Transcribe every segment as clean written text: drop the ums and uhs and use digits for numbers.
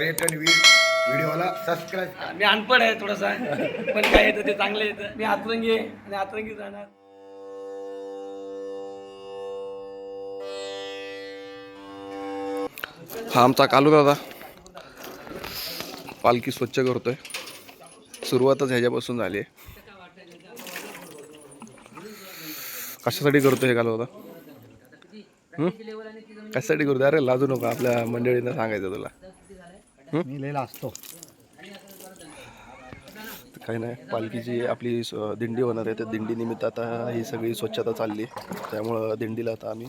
पर्यटन व्हिडिओला सबस्क्राईब. मी अनपड आहे थोडासा, पण काय येतं ते चांगलं येतं. मी हातरंगी आहे आणि हातरंगी जाणार. हा आमचा कालू दादा पालखी स्वच्छ करतोय. सुरुवातच ह्याच्यापासून झाली आहे. कशासाठी करतोय हे कालू दादा? कशासाठी करतोय? अरे लाजू नका, आपल्या मंडळींना सांगायचं तुला. मी लय असतो. काही नाही, पालखीची आपली दिंडी होणार आहे. त्या दिंडीनिमित्त आता ही सगळी स्वच्छता चालली, त्यामुळं दिंडीला आता आम्ही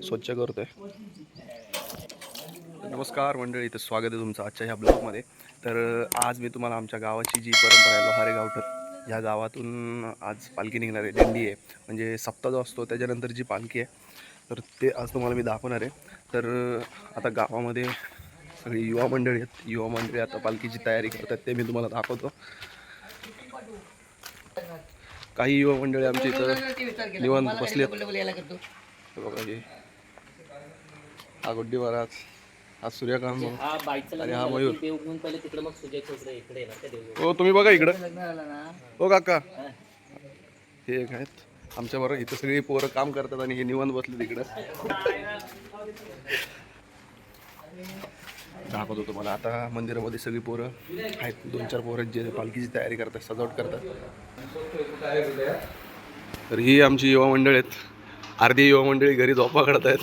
स्वच्छ करतोय. नमस्कार मंडळी, तर स्वागत आहे तुमचं आजच्या ह्या ब्लॉगमध्ये. तर आज मी तुम्हाला आमच्या गावाची जी परंपरा आहे, लोहारे गावठण ह्या गावातून आज पालखी निघणार आहे, दिंडी आहे. म्हणजे सप्ताह जो असतो त्याच्यानंतर जी पालखी आहे, तर ते आज तुम्हाला मी दाखवणार आहे. तर आता गावामध्ये सगळी युवा मंडळी आहेत. युवा मंडळी आता पालखीची तयारी करतात, ते मी तुम्हाला दाखवतो. काही युवा मंडळी आमच्या इथं निवांत बसले आहेत. बघा हे हा गुड्डी महाराज, हा सूर्यकांत आणि हा मयूर. हो तुम्ही बघा इकडं. हो काका, हे एक आहेत आमच्या बरोबर. इथं सगळी पोरं काम करतात आणि हे निवांत बसले तिकडं. दाखवतो तुम्हाला. आता मंदिरामध्ये सगळी पोरं आहेत, 2-4 पोरं जे पालखीची तयारी करतात, सजावट करतात. तर ही आमची युवा मंडळ आहेत. अर्धी युवा मंडळी घरी झोपा काढत आहेत.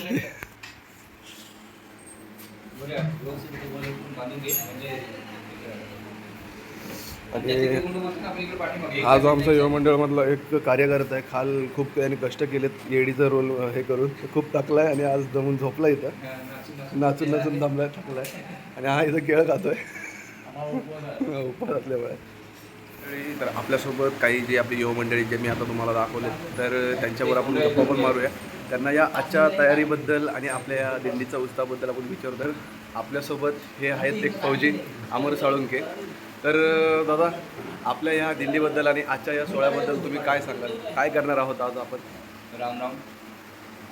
हा जो आमचा युवा मंडळमधला एक कार्यकर्ता आहे, खाल खूप त्याने कष्ट केलेत येडीचा रोल हे करून, खूप थकलाय आणि आज जमून झोपला इथं. नाचून नाचून दमलाय, थकलाय. आणि हा इथं केळ खातोय उपवास असल्यामुळे. तर आपल्यासोबत काही जे आपली युवा मंडळी जे मी आता तुम्हाला दाखवले, तर त्यांच्यावर आपण गप्पा पण मारूया. त्यांना या आजच्या तयारीबद्दल आणि आपल्या या दिंडीच्या उत्साहाबद्दल आपण विचारू. तर आपल्यासोबत हे आहेत एक फौजी अमर साळुंके. तर दादा, आपल्या या दिंडीबद्दल आणि आजच्या या सोहळ्याबद्दल तुम्ही काय सांगाल? काय करणार आहोत आज आपण? राम राम.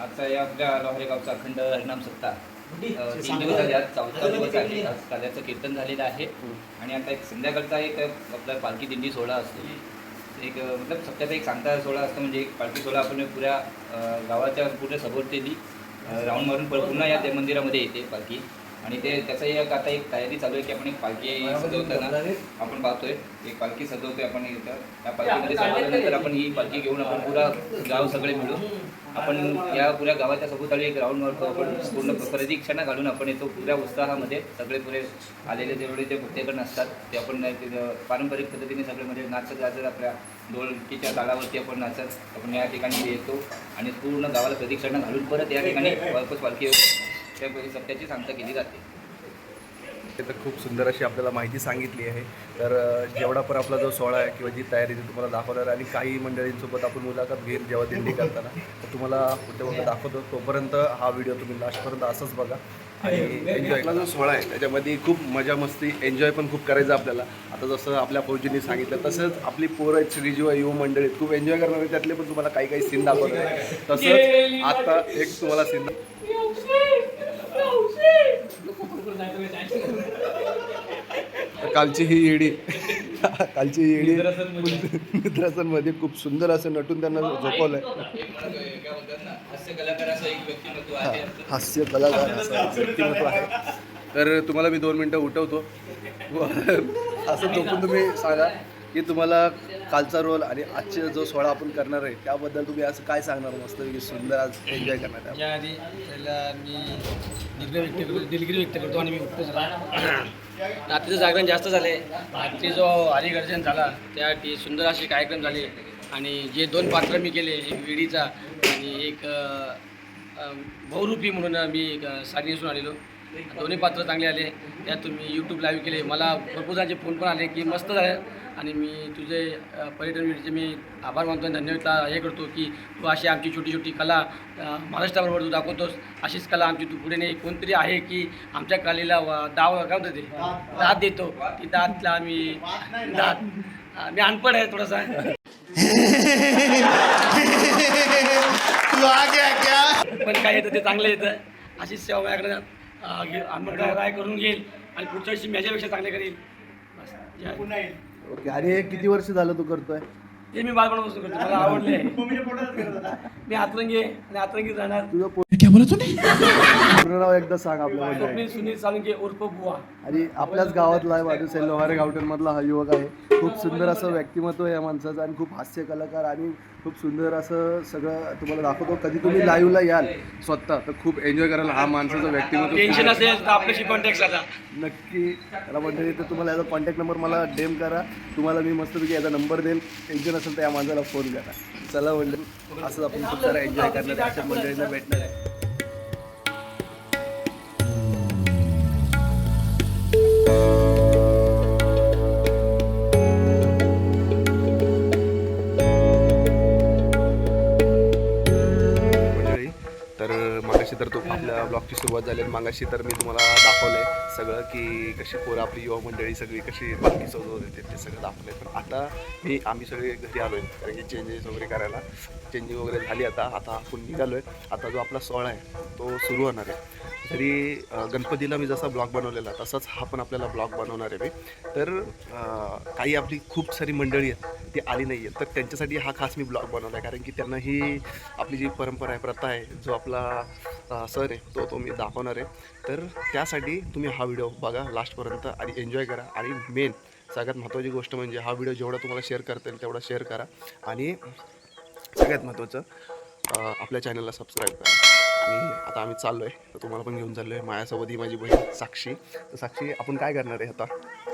आजचा या आपल्या लोहारे गावचा अखंड हरिनाम सप्ताह 3 दिवस झाले. आज 4था दिवस आहे. आज काल्याचं कीर्तन झालेलं आहे आणि आता एक संध्याकाळचा एक आपला पालखी दिंडी सोहळा असतो. एक मतलब सप्त्याचा एक सांगता सोहळा असतो. म्हणजे एक पालखी सोहळा आपण पुऱ्या गावाच्या पूर्ण सभोवताली राऊंड मारून पुन्हा या त्या मंदिरामध्ये येते पालखी. आणि ते त्याचं एक आता एक तयारी चालू आहे की आपण एक पालखी सजवताना आपण पाहतोय, एक पालखी सजवतोय आपण इथं. त्या पालखीमध्ये सजवल्यानंतर आपण ही पालखी घेऊन आपण पुरा गाव सगळे मिळून आपण या पुऱ्या गावाच्या सभोवताली एक राऊंड मारतो. आपण पूर्ण प्रदक्षिणा घालून आपण येतो. पुऱ्या उत्साहामध्ये सगळे पुरे आलेले जेवढे ते भक्तेकडून असतात ते आपण पारंपरिक पद्धतीने सगळे म्हणजे नाचत गाजत आपल्या ढोलकीच्या तालावरती आपण नाचत आपण या ठिकाणी येतो आणि पूर्ण गावाला प्रदक्षिणा घालून परत या ठिकाणी वापस पालखी त्या सप्त्याची सांगता केली जाते. तर खूप सुंदर अशी आपल्याला माहिती सांगितली आहे. तर जेवढा पण आपला जो सोहळा आहे किंवा जी तयारी ती तुम्हाला दाखवणार आणि काही मंडळींसोबत आपण मुलाखत घेईल जेव्हा दिंडी करताना, तर तुम्हाला पुढच्या वगैरे दाखवतो. तोपर्यंत हा व्हिडिओ तुम्ही लास्टपर्यंत असंच बघा आणि एन्जॉय. आपला जो सोहळा आहे त्याच्यामध्ये खूप मजा मस्ती एन्जॉय पण खूप करायचं आपल्याला. आता जसं आपल्या फौजींनी सांगितलं तसंच आपली पोरं आहेत सगळी जेव्हा युवा मंडळी खूप एन्जॉय करणार आहे. त्यातले पण तुम्हाला काही काही सीन दाखवणार आहे. तसंच आता एक तुम्हाला सीन कालची ही येडी मित्रांमध्ये खूप सुंदर असं नटून त्यांना झोपवलंय. हास्य कलाकार असं व्यक्तिमत्व आहे. तर तुम्हाला मी 2 मिनटं उठवतो. असं झोपून तुम्ही सांगा की तुम्हाला कालचा रोल आणि आजचे जो सोहळा आपण करणार आहे त्याबद्दल तुम्ही असं काय सांगणार? मस्त सुंदर आज एन्जॉय करणार आहे. याआधी पहिला मी दिलगिरी व्यक्त करतो आणि मी उठतोच. रात्रीचं जागरण जास्त झाले. रात्री जो हरिगर्जन झाला त्यासाठी सुंदर असे कार्यक्रम झाले आणि जे 2 पात्र मी केले, एक वेडीचा आणि एक बहुरूपी म्हणून मी साडी नेसून आलेलो. दोन्ही पात्र चांगले आले. त्यात तुम्ही यूट्यूब लाईव्ह केले. मला भरपूर जणांचे फोन पण आले की मस्त झालं आणि मी तुझे पर्यटन व्हिडिओचे मी आभार मानतो आणि धन्यवाद हे करतो की तू अशी आमची छोटी छोटी कला महाराष्ट्राबरोबर तू दाखवतोस. अशीच कला आमची तू पुढे नाही. कोणतरी आहे की आमच्या कलेला काय म्हणतो ते दाद देतो. ती दादला आम्ही मी अनपड आहे थोडासा. पण काय येतं ते चांगलं येतं. अशीच सेवा माझ्याकडे आम्ही काय करून घेईल आणि पुढच्या वर्षी माझ्यापेक्षा चांगले करेल बस. जय हिंद. ओके. आणि हे किती वर्ष झालं तू करतोय? हे मी बालपणापासून करतो, मला आवडले. मी हातरंगी आहे आणि हातरंगी राहणार. तुझं पूर्ण नाव एकदा सांग आपल्या मंडळी. स्वप्नील सुनील साळुंके उर्फ बुवा. आणि आपल्याच गावातला आहे माणूस आहे, लोहारे गावठण मधला हा युवक आहे. खूप सुंदर असं व्यक्तिमत्व आहे या माणसाचं आणि खूप हास्य कलाकार आणि खूप सुंदर असं सगळं तुम्हाला दाखवतो. कधी तुम्ही लाईव्हला याल स्वतः तर खूप एन्जॉय करायला हा माणसाचं व्यक्तिमत्व. टेन्शन असेल तर आपल्याशी कॉन्टॅक्ट साधा. नक्की त्याला मंडळी तर तुम्हाला याचा कॉन्टॅक्ट नंबर मला डेम करा, तुम्हाला मी मस्तपैकी याचा नंबर देईल. टेन्शन असेल तर या माणसाला फोन करा. चला मंडळी, असंच आपण खूप सारा एन्जॉय करणार आहे, अशा मंडळींना भेटणार आहे. तर मागाशी तर तो आपल्या ब्लॉगची सुरुवात झाली आणि मागाशी तर मी तुम्हाला दाखवलं आहे सगळं की कशी पोरं आपली युवा मंडळी सगळी कशी पालखी सजवत येते ते सगळं दाखवलं आहे. पण आता आम्ही सगळे घरी आलो आहे कारण की चेंजेस वगैरे करायला चेंजिंग वगैरे झाली. आता आपण निघालो आहे. आता जो आपला सोहळा आहे तो सुरू होणार आहे. तरी गणपतीला मी जसा ब्लॉग बनवलेला तसाच हा पण आपल्याला ब्लॉग बनवणार आहे मी. तर काही आपली खूप सारी मंडळी आहेत ती आली नाही आहेत तर त्यांच्यासाठी हा खास मी ब्लॉग बनवला आहे कारण की त्यांना ही आपली जी परंपरा आहे प्रथा आहे जो आपला सण आहे तो मी दाखवणार आहे. तर त्यासाठी तुम्ही हा व्हिडिओ बघा लास्टपर्यंत आणि एन्जॉय करा. आणि मेन सगळ्यात महत्त्वाची गोष्ट म्हणजे हा व्हिडिओ जेवढा तुम्हाला शेअर करता येईल तेवढा शेअर करा. आणि सगळ्यात महत्त्वाचं आपल्या चॅनलला सबस्क्राईब करा. आणि आता आम्ही चाललो आहे तर तुम्हाला पण घेऊन चाललो आहे. माझ्यासोबत ही माझी बहीण साक्षी. तर साक्षी आपण काय करणार आहे आता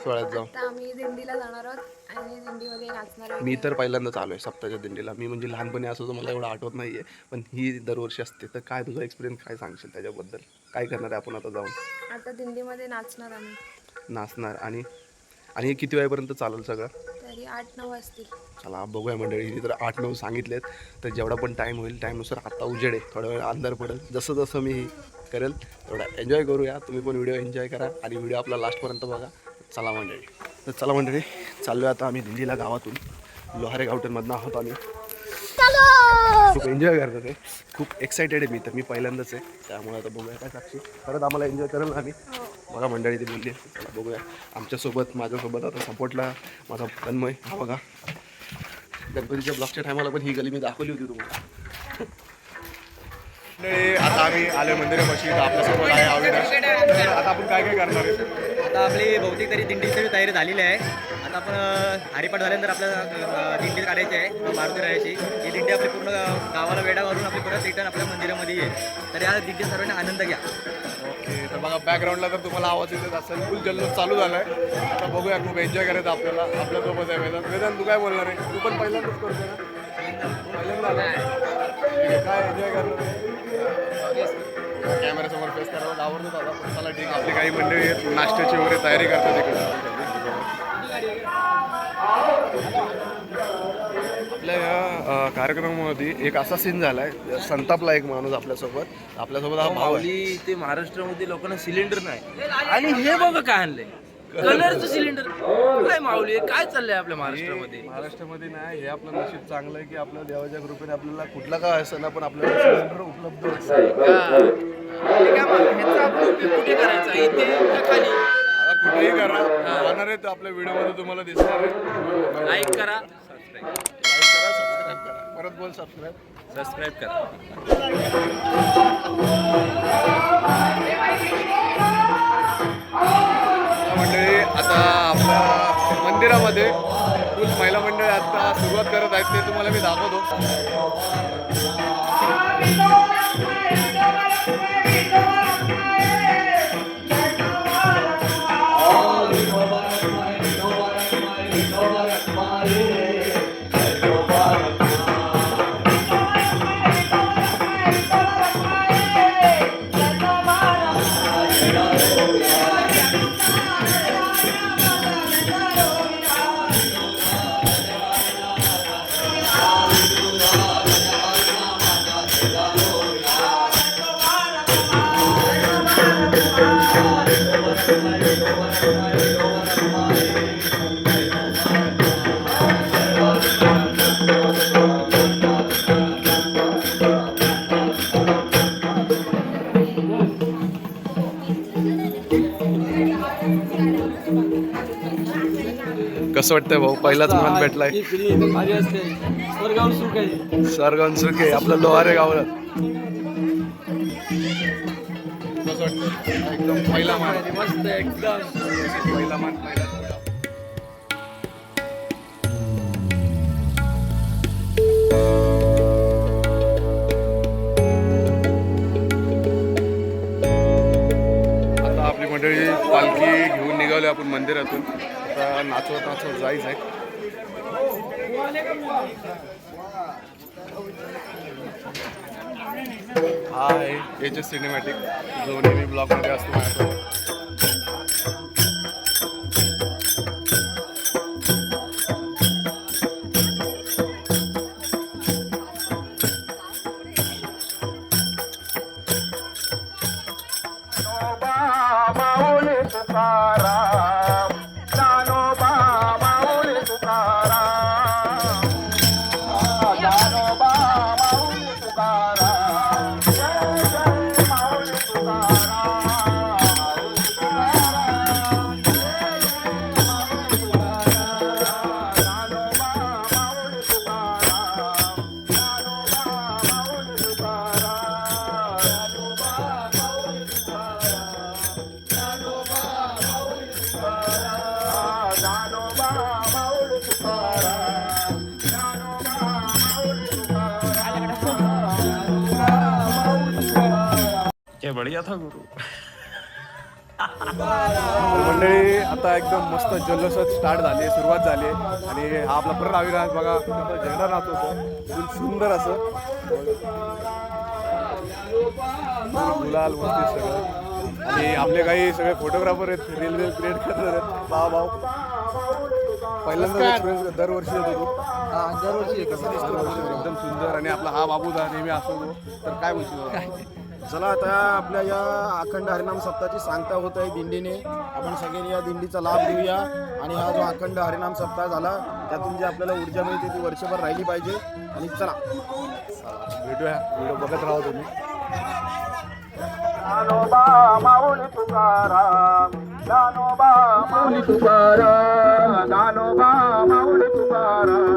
सोहळ्यात जाऊन? आता आम्ही दिंडीला जाणार आहोत आणि दिंडीमध्ये नाचणार आहोत. मी तर पहिल्यांदाच आलो आहे सप्ताहाच्या दिंडीला. मी म्हणजे लहानपणी असं तर मला एवढं आठवत नाही आहे पण ही दरवर्षी असते. तर काय तुझा एक्सपिरियन्स काय सांगशील त्याच्याबद्दल? काय करणार आहे आपण आता जाऊन? आता दिंडीमध्ये नाचणार आम्ही. नाचणार. आणि हे किती वेळापर्यंत चालेल सगळं? तरी 8-9 वाजतील. चला बघूया मंडळी. हिने तर 8-9 सांगितलेत तर जेवढा पण टाईम होईल टाईमनुसार. आता उजेड आहे, थोडा वेळ अंधार पडेल. जसं जसं मी करेल तेवढा एन्जॉय करूया. तुम्ही पण व्हिडिओ एन्जॉय करा आणि व्हिडिओ आपला लास्टपर्यंत बघा. चला मंडळी. तर चला मंडळी चाललो आहे आता आम्ही दिंडीला गावातून. लोहारे गावठणमधनं आहोत आम्ही. खूप एन्जॉय करतात आहे. खूप एक्सायटेड आहे मी. तर मी पहिल्यांदाच आहे त्यामुळे आता बघूया काय साक्षी परत आम्हाला एन्जॉय करेल ना आम्ही. बघा मंडळी ती बोलली. चला बघूया. आमच्यासोबत माझ्यासोबत आता सपोर्टला माझा तन्मय. हा बघा गणपतीच्या ब्लॉगच्या टायमाला पण ही गली मी दाखवली होती तुम्हाला. आता आम्ही आले मंदिरापाशी. आपल्यासोबत आहे अविनाश. आता आपण काय काय करणार आहे? आता आपली बहुतेक तरी दिंडीची तयारी झालेली आहे. आता आपण हरिपाठ झाल्यानंतर आपल्याला दिंडी काढायची आहे मारुती राहायची. ही दिंडी आपली पूर्ण गावाला वेढा घालून आपली परत रिटर्न आपल्या मंदिरामध्ये येईल. तर या दिंडी सर्वांनी आनंद घ्या. ओके. तर बघा बॅकग्राऊंडला तर तुम्हाला आवाज येत असेल. फुल जल्लोष चालू झाला आहे. आता बघूया. खूप एन्जॉय करायचं आपल्याला. आपल्यासोबत आहे वेदांत. वेदांत तू काय बोलणार आहे? तू पण पहिल्यांदाच करतो ना? पहिल्यांदा आला. काय एन्जॉय करणार? कॅमेऱ्यासमोर फेस करायला आवडतं दादा. पण चला ठीक आहे. आपली काही मंडळी आहेत नाश्त्याची वगैरे तयारी करतात इकडे. आपल्या या कार्यक्रमामध्ये एक असा सीन झाला आहे. संतापला एक माणूस आपल्यासोबत हा भाऊ आहे. ते महाराष्ट्रामध्ये लोकांना सिलेंडर नाही आणि हे बघा काय आणलंय कलरचं सिलेंडर. काय माऊली काय चाललंय आपल्या महाराष्ट्रामध्ये नाही. हे आपलं नशीब चांगलं आहे की आपल्या देवाच्या कृपेने आपल्याला कुठला काय असं ना पण आपल्याला सिलेंडर उपलब्ध होतं. कुठे करायचा इथे खाली आता कुठेही करा होणार आहे तर आपल्या व्हिडिओमध्ये तुम्हाला दिसणार आहे. लाईक करा सबस्क्राईब करा. परत बोल सबस्क्राईब करा. मंडळी आता आपल्या मंदिरामध्ये फुल महिला मंडळी आता सुरुवात करत आहेत ते तुम्हाला मी दाखवतो. कसं वाटतंय भाऊ? पहिलाच मान भेटलाय. ही पिढी भारी असते, स्वर्गावर सुख आहे. सरगाव सुके आपलं लोहारे गावाला. कसं वाटतं? एकदम पहिला मान. मस्त एकदम. पहिला मान पहिला. आता आपली मंडळी पालखी घेऊन निघाली आपण मंदिरातून. आता नाचवत नाचवत जायचं आहे. हा आहे एच एस सिनेमॅटिक, जो नेहमी ब्लॉगमध्ये असतो माझ्यासोबत. मंडळी आता एकदम मस्त जल्लोषात स्टार्ट झाली, सुरुवात झाली आणि हा आपला परत आविर्भाव बघा झेंडा नाचवतो फुल सुंदर असं गुलाल मस्ती सगळं. आणि आपले काही सगळे फोटोग्राफर आहेत, रेल्वे क्रिएट करणार आहेत. भाव पहिल्यांदा एक्सपिरियन्स दरवर्षी येतो तू? दरवर्षी एकदम सुंदर. आणि आपला हा बाबूदा नेहमी असतो, तर काय बोलशील? चला आता आपल्या या अखंड हरिनाम सप्ताहाची सांगता होत आहे दिंडीने. आपण सगळ्यांनी या दिंडीचा लाभ घेऊया आणि हा जो अखंड हरिनाम सप्ताह झाला त्यातून जी आपल्याला ऊर्जा मिळते ती वर्षभर राहिली पाहिजे. आणि चला भेटूया, व्हिडिओ बघत राहा तुम्ही. ज्ञानोबा माऊली तुकाराम, ज्ञानोबा माऊली तुकाराम, ज्ञानोबा माऊली तुकाराम.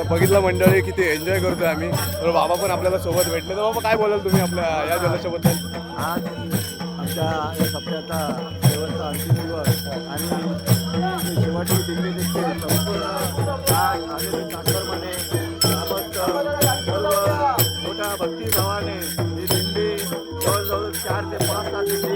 बघितलं मंडळी किती एन्जॉय करतोय आम्ही. तर बाबा पण आपल्याला सोबत भेटले. तर बाबा काय बोलाल तुम्ही आपल्या या जल्लोषाबद्दल? आज आमच्या या सप्त्याचा शेवटचा अंतिम दिवस आणि शेवटची दिंडी निघते. संपूर्ण आज आलेले चाकरमाने सर्व मोठ्या भक्तिभावाने ही दिंडी जवळजवळ 4 ते 5 तास दिंडी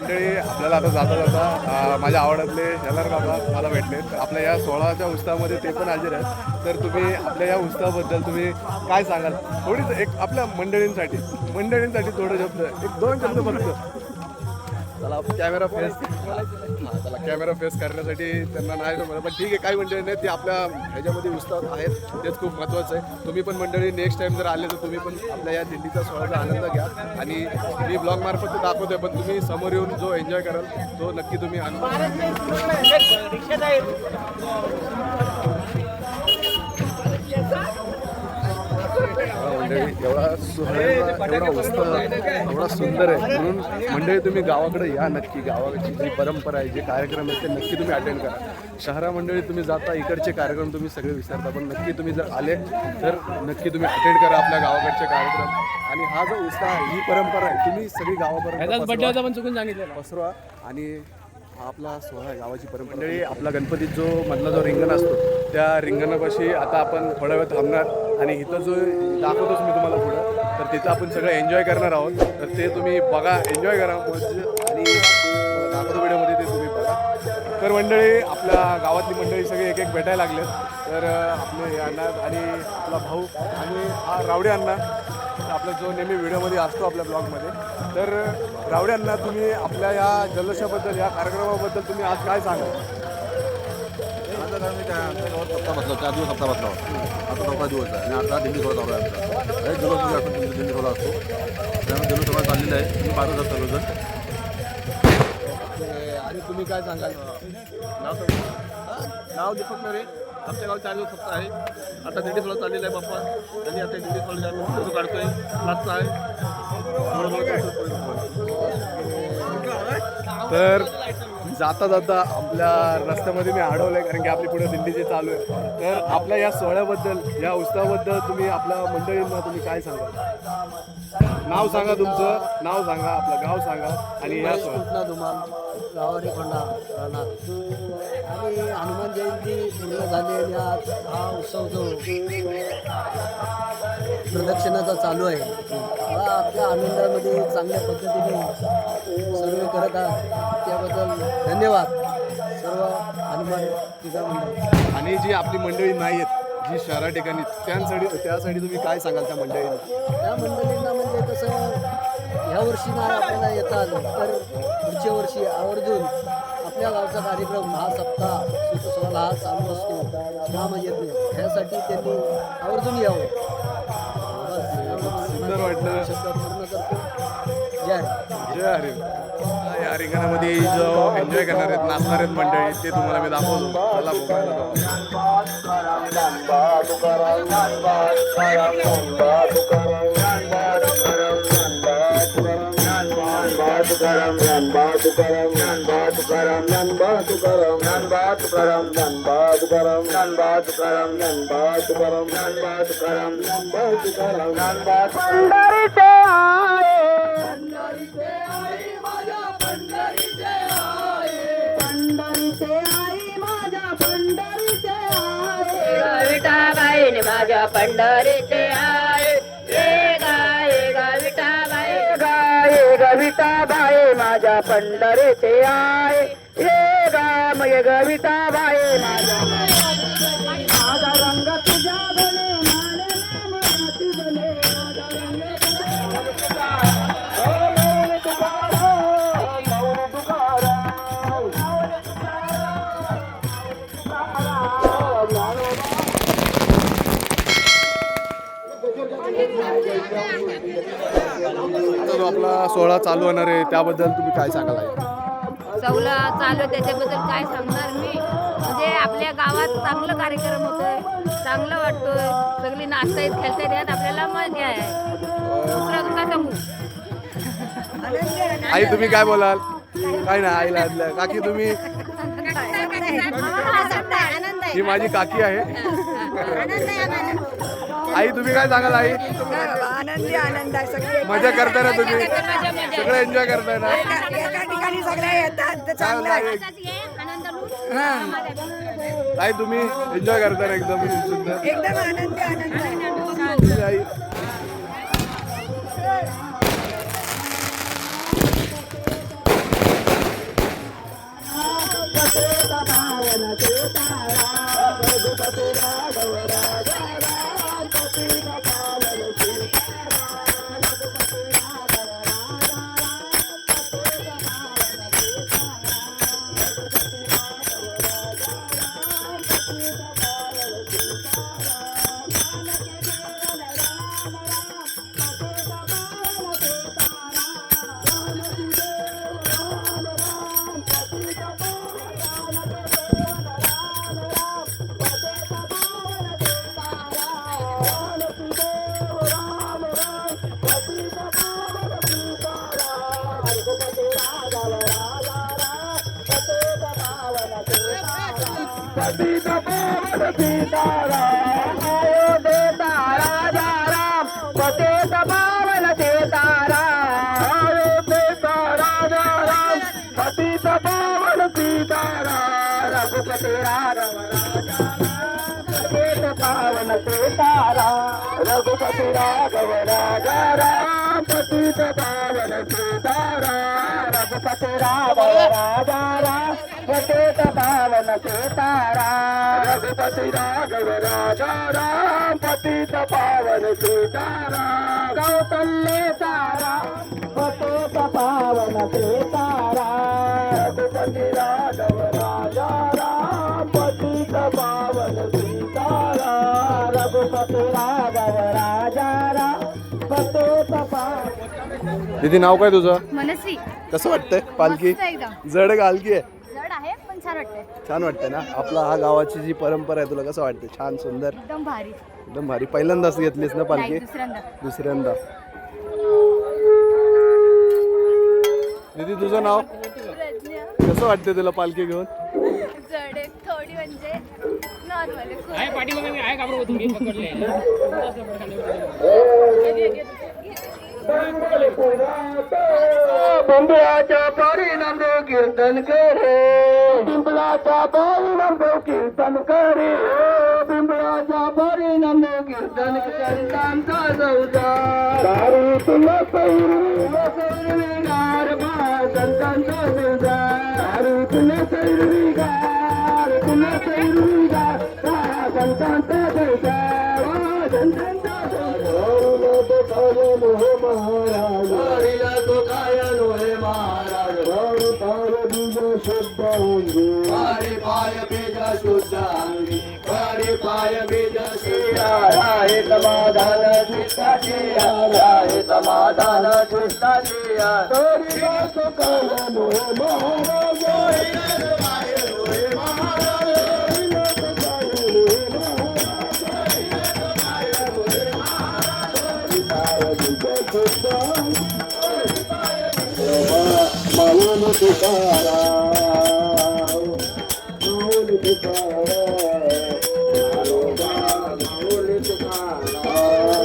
मंडळी आपल्याला आता जाता जाता माझ्या आवडातले शेलार काका मला भेटले. आपल्या या 16च्या उत्सवामध्ये ते पण हजर आहेत. तर तुम्ही आपल्या या उत्सवाबद्दल तुम्ही काय सांगाल? थोडीच एक आपल्या मंडळींसाठी थोडं शब्द, 1-2 शब्द फक्त. चला कॅमेरा फेस चला कॅमेरा फेस करण्यासाठी त्यांना नाही जमलं, पण ठीक आहे. काही मंडळी नाही ते आपल्या ह्याच्यामध्ये उत्सवात आहेत, तेच खूप महत्त्वाचं आहे. तुम्ही पण मंडळी नेक्स्ट टाइम जर आले तर तुम्ही पण आपल्या या दिंडीचा सोहळ्याचा आनंद घ्या. आणि मी ब्लॉग मार्फत ते दाखवतोय, पण तुम्ही समोर येऊन जो एन्जॉय कराल तो नक्की तुम्ही मंडळी एवढा सोहळ्याचा एवढा उत्साह एवढा सुंदर आहे. म्हणून मंडळी तुम्ही गावाकडे या नक्की. गावाची जी परंपरा आहे, जे कार्यक्रम आहेत ते नक्की तुम्ही अटेंड करा. शहरा मंडळी तुम्ही जाता, इकडचे कार्यक्रम तुम्ही सगळे विसरता, पण नक्की तुम्ही जर आले तर नक्की तुम्ही अटेंड करा आपल्या गावाकडचे कार्यक्रम. आणि हा जो उत्साह आहे, ही परंपरा आहे, तुम्ही सगळी गावापर्यंत पसरवा. आणि हा आपला सोहळा आहे, गावाची परंपरा. मंडळी आपला गणपतीत जो मधला जो रिंगण असतो त्या रिंगणापाशी आता आपण थोड्या वेळ थांबणार आणि इथं जो दाखवतोच मी तुम्हाला पुढं, तर तिथं आपण सगळं एन्जॉय करणार आहोत. तर ते तुम्ही बघा, एन्जॉय करा आणि दाखवतो व्हिडिओमध्ये ते तुम्ही बघा. तर मंडळी आपल्या गावातली मंडळी सगळे एक एक भेटायला लागलेत. तर आपले अण्णा आणि आपला भाऊ आणि हा रावडे अण्णा आपला जो नेहमी व्हिडिओमध्ये असतो आपल्या ब्लॉगमध्ये. तर रावडे अण्णा, तुम्ही आपल्या या जल्लोषाबद्दल, या कार्यक्रमाबद्दल तुम्ही आज काय सांगाल? आता मी काय आमच्या गावात सप्ताह बसला, 4 दिवस सप्ताह बसला होता. आता 4 दिवस आहे आणि आता दिंडी सोहळा चालू आहे आमचा. एक जल्लोष म्हणजे आपण दिंडी सोहळा असतो, त्यामुळे जल्लोष सोहळा चाललेला आहे. मी पाहतो सर्वजण. आणि तुम्ही काय सांगाल? नाव दीपक नरे. आमच्या गावात 4 दिवस सप्ताह आहे. आता दिंडी सोहळा चाललेला आहे बाप्पा. त्यांनी आता दिंडी सोहळा फोटो काढतोय, नाचता आहे. तर जाता जाता आपल्या रस्त्यामध्ये मी अडवलंय, कारण की आपली पुढे दिंडी चालू आहे. तर आपल्या या सोहळ्याबद्दल, या उत्सवाबद्दल तुम्ही आपल्या मंडळींना तुम्ही काय सांगा? नाव सांगा, तुमचं नाव सांगा, आपलं गाव सांगा आणि या सोहळ्यात. धुमाल गावारी कोंडा राहणार. आणि हनुमान जयंती पूर्ण झाली आणि आज हा उत्सव जो प्रदक्षिणाचा चालू आहे, हा आपल्या आनंदामध्ये चांगल्या पद्धतीने सर्व करत आहात, त्याबद्दल धन्यवाद सर्व हनुमान पूजा मंडळ. आणि जी आपली मंडळी नाही आहेत, जी शहरा ठिकाणी, त्यासाठी तुम्ही काय सांगाल त्या मंडळींना? त्या मंडळींना म्हणजे कसं, ह्या वर्षी नाही आपल्याला येता आलं तर पुढच्या वर्षी आवर्जून आपल्या गावचा कार्यक्रम हा सप्ताह सोहळा हा चालू असतो, नामयज्ञ, ह्यासाठी त्यांनी आवर्जून यावं. सुंदर वाटलं. शब्द पूर्ण करतो. जय हरी. जय हरी. या रिंगणामध्ये जो एन्जॉय करणार आहेत, नाचणार आहेत मंडळी, ते तुम्हाला मी दाखवतो. चला बघायला माझ्या पंढरीचे आहे, ये गाये गा विठाबाई, गाये गा विठाबाई माझ्या पंढरीचे आहे, ये गा मय ग विठाबाई माझा रंग तुझ्या बने, माने नाम राती बने, माझा रंग जो आपला सोहळा चालू होणार आहे त्याबद्दल तुम्ही काय सांगाल? चौला चालू त्याच्याबद्दल काय सांगणार मी, म्हणजे आपल्या गावात चांगलं कार्यक्रम होतोय, चांगलं वाटतोय, सगळी नाचतायत खेळतायत, यात आपल्याला मजा आहे. दुसरं काय सांगू? आई तुम्ही काय बोलाल? काय ना आईला काकी तुम्ही? ही माझी काकी आहे. आई तुम्ही काय सांगाल? आई आनंदी आनंद आहे, सगळे मजा करताय ना तुम्ही? सगळे एन्जॉय करताय ना? एका ठिकाणी सगळे येतात, चांगलं आहे. आई तुम्ही एन्जॉय करताय ना एकदम सुंदर? एकदम आनंदी आनंद आहे. आई राम पतित पावन सीताराम अयोध्येचा राजा राम पतित पावन सीताराम अयोध्येचा राजा राम पतित पावन सीताराम रघुपती राघव राजा पतित पावन सीताराम रघुपती राघव राजा राम पतित पावन सीताराम रघुपती राघव राजा राम पतित पावन सीताराम रघुपती राघव राजा राम पतित पावन सीताराम कौशल्येचा राम पतित पावन सीताराम रघुपती राघव राजा राम पतित पावन सीताराम रघुपती राघव राजा राम पतित पावन. दीदी नाव काय तुझं? मनस्वी. कसं वाटतंय पालखी? मस्त एकदम. जड का हलकी आहे? जड आहे पण छान वाटतंय. छान वाटतंय ना. आपला हा गावाची जी परंपरा आहे तुला कसं वाटतं? छान सुंदर एकदम भारी. एकदम भारी. पहिल्यांदाच घेतलीस ना पालखी? नाही, दुसऱ्यांदा. दुसऱ्यांदा. दीदी तुझं नाव? कसं वाटतंय तुला पालखी घेऊन? जड आहे थोडी म्हणजे नॉर्मल पिंपळाच्या परिणाम कीर्तन करे पिंपळाच्या परिणाम कीर्तन करे पिंपळाच्या परिणाम कीर्तन संतांचा जाऊजा दारू तुला सैरविगार बा संतांचा जाऊजा दारू तुला सैरविगार तुला सैरविगार संतांचा जाऊजा संतांचा महाराज तो काय लोहे महाराज पाय बीज शुद्ध अंगी पाय बीज शुद्ध अंगी पाय बीज शुद्ध आहे समाधान चित्ताची आहे समाधान चित्ताची तो काय लोहे महाराज लोहे महाराज माऊली तुकाराम माऊली तुकाराम माऊली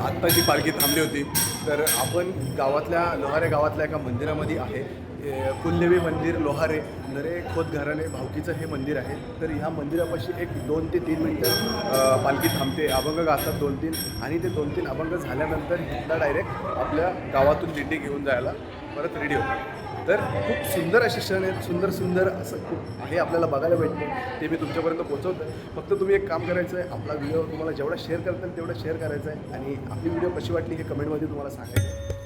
आत्ताची पालखी थांबली होती तर आपण गावातल्या लोहारे गावातल्या एका मंदिरामध्ये आहे. कुलदेवी मंदिर लोहारे नरे खोत घराणे भावकीचं हे मंदिर आहे. तर ह्या मंदिरापाशी एक 2 ते 3 मिनटं पालखी थांबते. अभंग गातात 2-3 आणि ते 2-3 अभंग झाल्यानंतर हिला डायरेक्ट आपल्या गावातून दिंडी घेऊन जायला परत रेडी होतात. तर खूप सुंदर असे क्षण आहेत. सुंदर असं खूप आहे आपल्याला बघायला भेटतं. ते मी तुमच्यापर्यंत पोहोचवतो. फक्त तुम्ही एक काम करायचं आहे, आपला व्हिडिओ तुम्हाला जेवढा शेअर करता येईल तेवढा शेअर करायचा आहे आणि आपली व्हिडिओ कशी वाटली हे कमेंटमध्ये तुम्हाला सांगायचं आहे.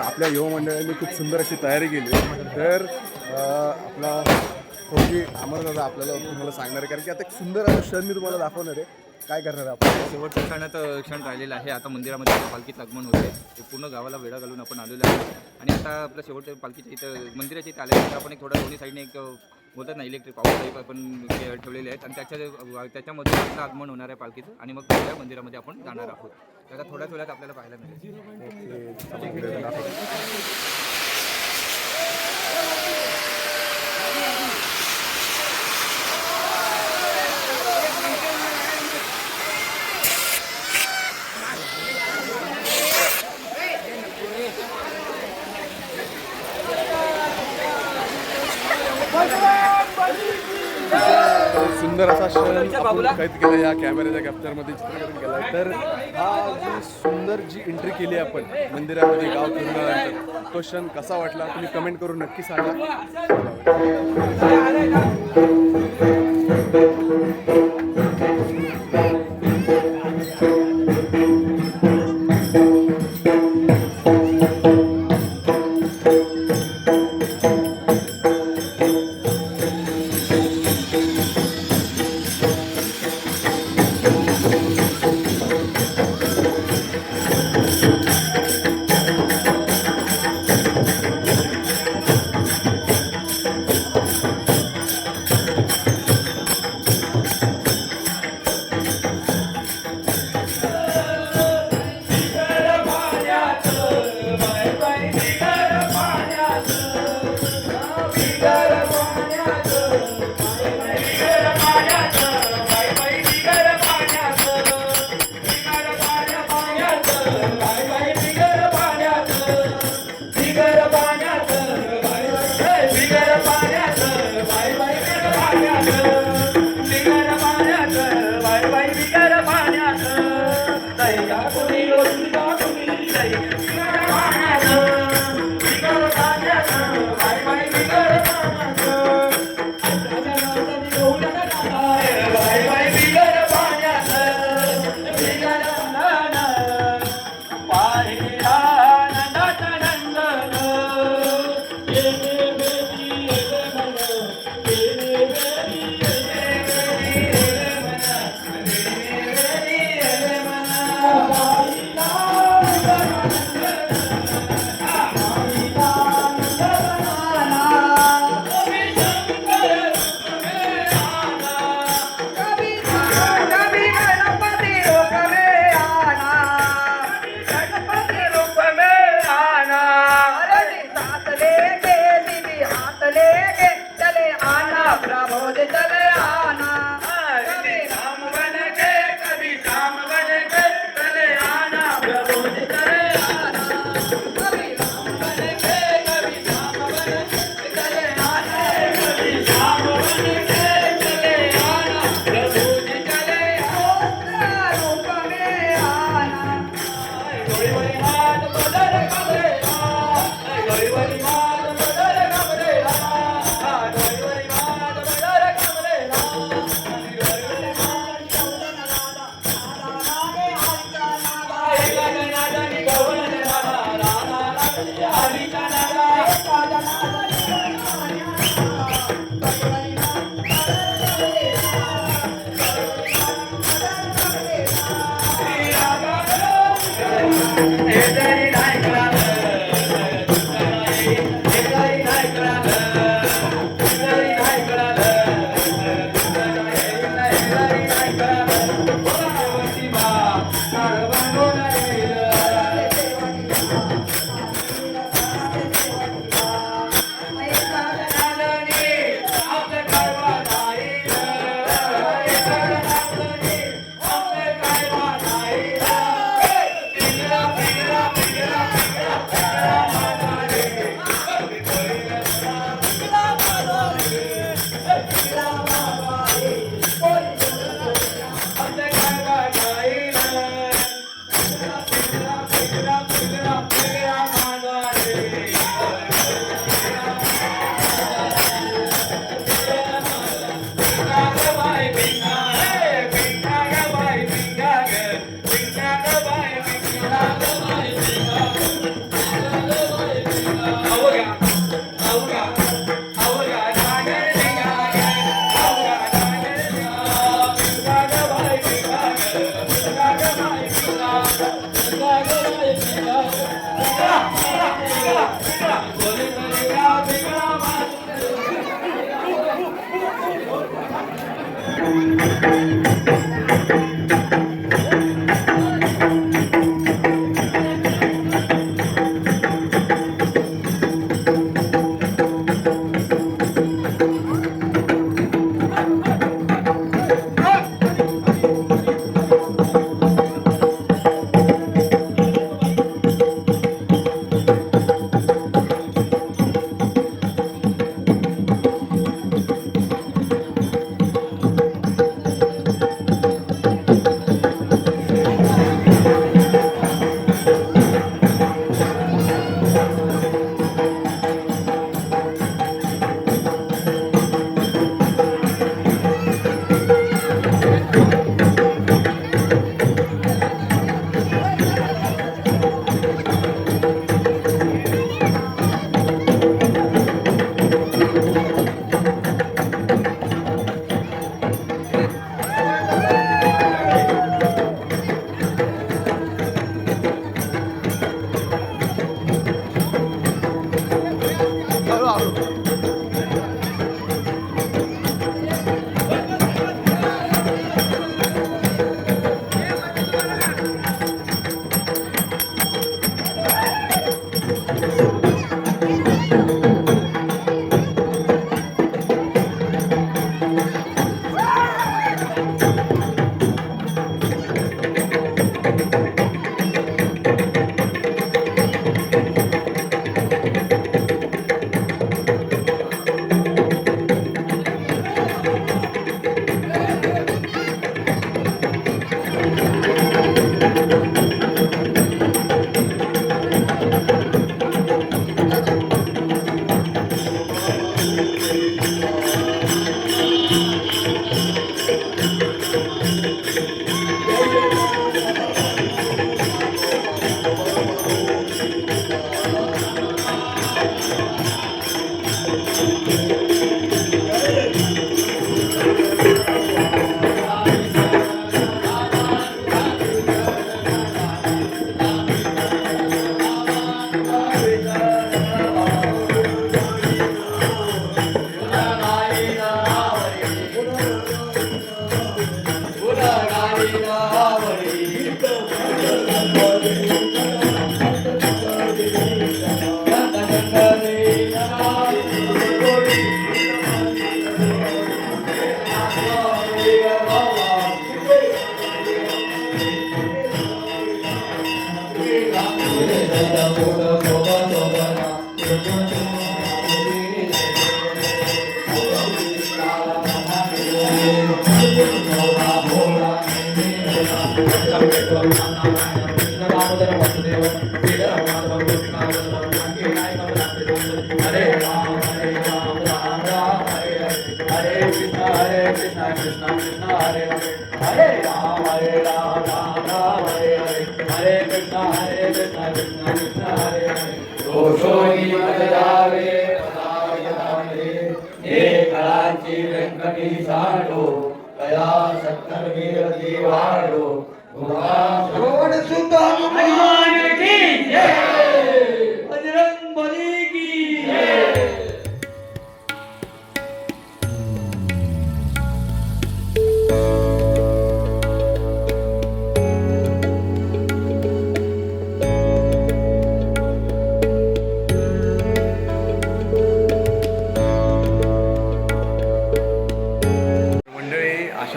आपल्या युवा मंडळाने खूप सुंदर अशी तयारी केली. तर आपला होगी अमरदादा आपल्याला तुम्हाला सांगणार आहे कारण की आता एक सुंदर असा क्षण मी तुम्हाला दाखवणार आहे. काय करणार आहे आपण? शेवटच्या क्षण राहिलेला आहे. आता मंदिरामध्ये पालखीत आगमन होते. ते पूर्ण गावाला वेढा घालून आपण आलेलो आहे आणि आता आपल्या शेवटच्या पालखीच्या इथं मंदिराच्या इथं आल्यानंतर आपण एक थोडा दोन्ही साईडने एक बोलतात ना इलेक्ट्रिक पॉवर पाईप आपण ठेवलेले आहेत आणि त्याच्यामध्ये आपलं आगमन होणार आहे पालखीचं आणि मग त्या मंदिरामध्ये आपण जाणार आहोत. त्याला थोड्याच वेळात आपल्याला पाहायला मिळेल. सुंदर असा क्षण आपण कैद केला या कॅमेऱ्याच्या कॅप्चरमध्ये चित्रीकरण केला आहे. तर हा जी सुंदर जी एंट्री केली आपण मंदिरामध्ये गाव फिरल्यानंतर तो क्षण कसा वाटला तुम्ही कमेंट करून नक्की सांगा.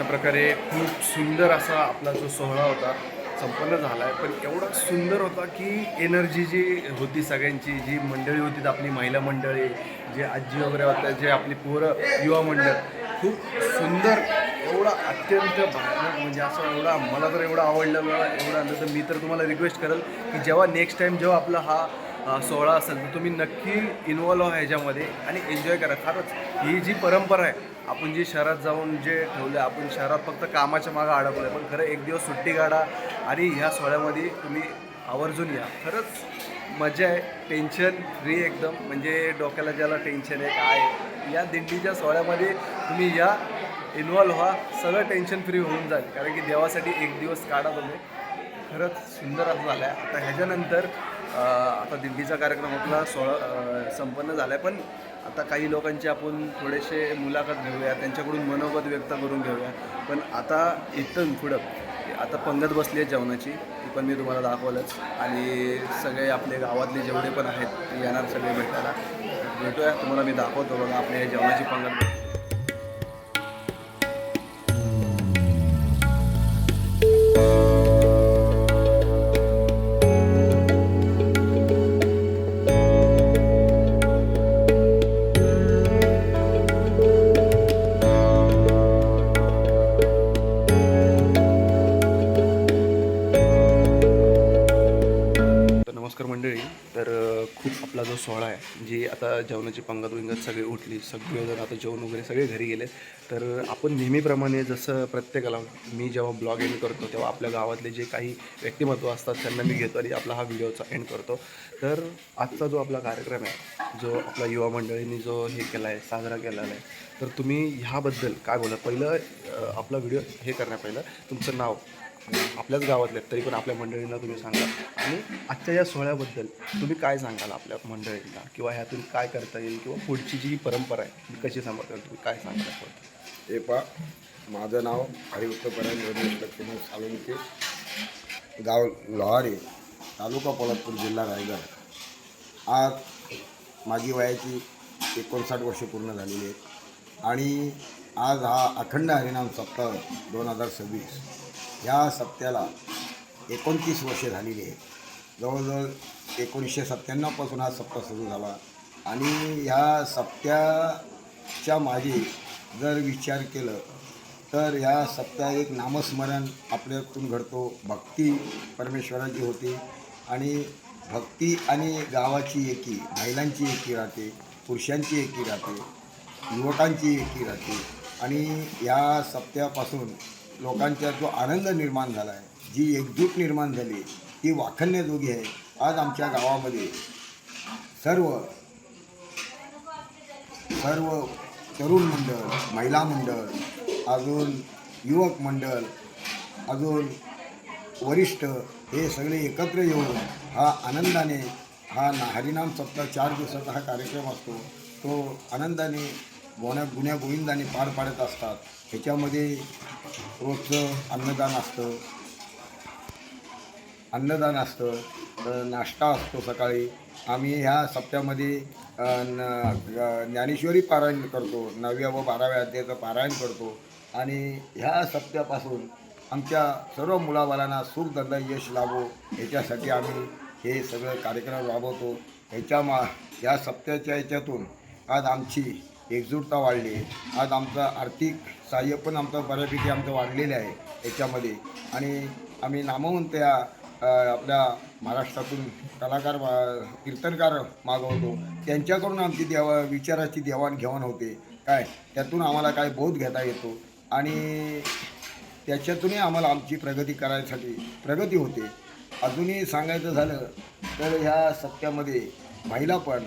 प्रकारे खूप सुंदर असा आपला जो सोहळा होता संपन्न झाला आहे. पण एवढा सुंदर होता की एनर्जी जी होती सगळ्यांची, जी मंडळी होती आपली महिला मंडळी, जे आजी वगैरे होत्या, जे आपली पोरं युवा मंडळ, खूप सुंदर, एवढा अत्यंत भावनिक, म्हणजे असं एवढा मला तर एवढं आवडलं एवढं आलं. तर मी तर तुम्हाला रिक्वेस्ट करेल की जेव्हा नेक्स्ट टाईम जेव्हा आपला हा सोहळा असेल तर तुम्ही नक्की इन्वॉल्व व्हा ह्याच्यामध्ये आणि एन्जॉय करा. खरंच ही जी परंपरा आहे, आपण जी शहरात जाऊन जे ठेवलं, आपण शहरात फक्त कामाच्या मागं अडकलं, पण खरं एक दिवस सुट्टी काढा आणि ह्या सोहळ्यामध्ये तुम्ही आवर्जून या. खरंच मजा आहे, टेन्शन फ्री एकदम, म्हणजे डोक्याला ज्याला टेन्शन आहे काय, या दिंडीच्या सोहळ्यामध्ये तुम्ही या, इन्वॉल्व व्हा, सगळं टेन्शन फ्री होऊन जाईल. कारण की देवासाठी एक दिवस काढा तुम्ही. खरंच सुंदर असं झालं आहे. आता ह्याच्यानंतर आता दिंडीचा कार्यक्रम आपला संपन्न झाला आहे, पण आता काही लोकांची आपण थोडेसे मुलाखत घेऊया, त्यांच्याकडून मनोगत व्यक्त करून घेऊया. पण आता इथून पुढं आता पंगत बसली आहे जेवणाची, ती पण मी तुम्हाला दाखवलंच. आणि सगळे आपले गावातले जेवढे पण आहेत ते येणार सगळे भेटूया. तुम्हाला मी दाखवतो बघा आपल्या हे जेवणाची पंगत. नमस्कार मंडळी. तर खूप आपला जो सोहळा आहे, जी आता जेवणाची पंगत विंगत सगळी उठली, सगळेजण आता जेवण वगैरे सगळे घरी गेले. तर आपण नेहमीप्रमाणे जसं प्रत्येकाला मी जेव्हा ब्लॉग एंड करतो तेव्हा आपल्या गावातले जे काही व्यक्तिमत्व असतात त्यांना मी घेतो आणि आपला हा व्हिडिओचा एंड करतो. तर आजचा जो आपला कार्यक्रम आहे, जो आपला युवा मंडळींनी जो हे केला आहे, साजरा केलेला आहे, तर तुम्ही ह्याबद्दल काय बोला? पहिलं आपला व्हिडिओ हे करण्या पहिलं तुमचं नाव, आपल्याच गावातले तरी पण आपल्या मंडळींना तुम्ही सांगा, आणि आजच्या या सोहळ्याबद्दल तुम्ही काय सांगाल आपल्या मंडळींना, किंवा ह्यातून काय करता येईल, किंवा पुढची जी परंपरा आहे ती कशी सांभाळता येईल, तुम्ही काय सांगाल? हे पा, माझं नाव हरिउत्तपरायण रमेश लक्ष्मण साळुंके, गाव लोहारी, तालुका पोलादपूर, जिल्हा रायगड. आज माझी वयाची 59 वर्ष पूर्ण झालेली आहेत आणि आज हा अखंड हरिनाम सप्ताह 2026 या सप्त्याला 29 वर्षे झालेली आहे. जवळजवळ 1997 पासून हा सप्ताह सुरू झाला आणि ह्या सप्त्याच्या मागे जर विचार केलं तर ह्या सप्ताह एक नामस्मरण आपल्यातून घडतो, भक्ती परमेश्वराची होती आणि भक्ती आणि गावाची एकी, महिलांची एकी राहते, पुरुषांची एकी राहते, युवकांची एकी राहते. आणि या सप्त्यापासून लोकांचा जो आनंद निर्माण झाला आहे, जी एकजूट निर्माण झाली, ती वाखाणण्याजोगी आहे. आज आमच्या गावामध्ये सर्व तरुण मंडळ, महिला मंडळ, अजून युवक मंडळ, अजून वरिष्ठ हे सगळे एकत्र येऊन हा आनंदाने हा हरिनाम सप्ताह 4 दिवसाचा हा कार्यक्रम असतो, तो आनंदाने गुण्या गोविंदाने पार पाडत असतात. ह्याच्यामध्ये रोजचं अन्नदान असतं, नाश्ता असतो सकाळी. आम्ही ह्या सप्त्यामध्ये ज्ञानेश्वरी पारायण करतो, 9व्या व 12व्या अध्यायाचं पारायण करतो आणि ह्या सप्त्यापासून आमच्या सर्व मुलाबालांना सुखधंदा यश लाभो ह्याच्यासाठी आम्ही हे सगळं कार्यक्रम राबवतो. या सप्त्याच्या ह्याच्यातून आज आमची एकजूटता वाढली. आज आमचं आर्थिक सहाय्य पण आमचं बऱ्यापैकी वाढलेलं आहे याच्यामध्ये. आणि आम्ही नामवंत या आपल्या महाराष्ट्रातून कलाकार, कीर्तनकार मागवतो, त्यांच्याकडून आमची विचाराची देवाणघेवाण होते. त्यातून आम्हाला काय बोध घेता येतो आणि त्याच्यातूनही आम्हाला आमची प्रगती होते. अजूनही सांगायचं झालं तर ह्या सप्त्यामध्ये महिला पण,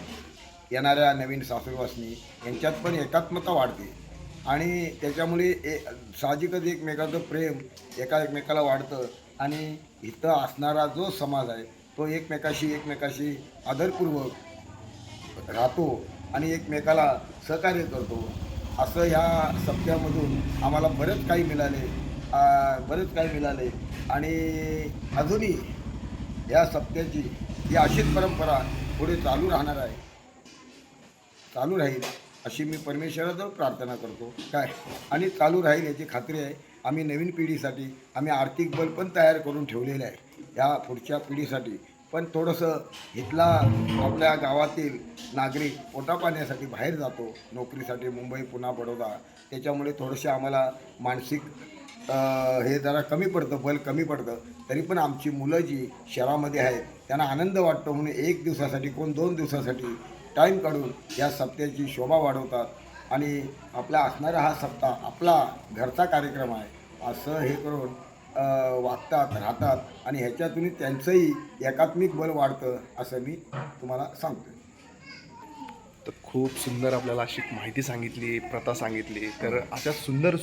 येणाऱ्या नवीन सासूरवासनी यांच्यात पण एकात्मता वाढते आणि त्याच्यामुळे साहजिकच एकमेकाचं प्रेम एकमेकाला वाढतं आणि इथं असणारा जो समाज आहे तो एकमेकाशी आदरपूर्वक राहतो आणि एकमेकाला सहकार्य करतो. असं ह्या सप्त्यामधून आम्हाला बरंच काही मिळाले आणि अजूनही या सप्त्याची ही अशीच परंपरा पुढे चालू राहील अशी मी परमेश्वराजवळ प्रार्थना करतो. आणि चालू राहील याची खात्री आहे. आम्ही नवीन पिढीसाठी आम्ही आर्थिक बल पण तयार करून ठेवलेलं आहे या पुढच्या पिढीसाठी. पण थोडंसं इथला आपल्या गावातील नागरिक पोटा पाण्यासाठी बाहेर जातो नोकरीसाठी, मुंबई, पुणे, बडोदा. त्याच्यामुळे थोडंसं आम्हाला मानसिक हे जरा कमी पडतं, बल कमी पडतं. तरी पण आमची मुलं जी शहरामध्ये आहेत त्यांना आनंद वाटतो म्हणून 1 दिवसासाठी, कोण 2 दिवसासाठी टाईम काढून या सप्त्याची शोभा वाढवतात आणि आपला असणारा हा सप्ताह आपला घरचा कार्यक्रम आहे असं हे करून वागतात, राहतात आणि ह्याच्यातून त्यांचंही एकात्मिक बल वाढतं असं मी तुम्हाला सांगतो. तर खूप सुंदर आपल्याला अशी माहिती सांगितली, प्रथा सांगितली. तर अशा सुंदर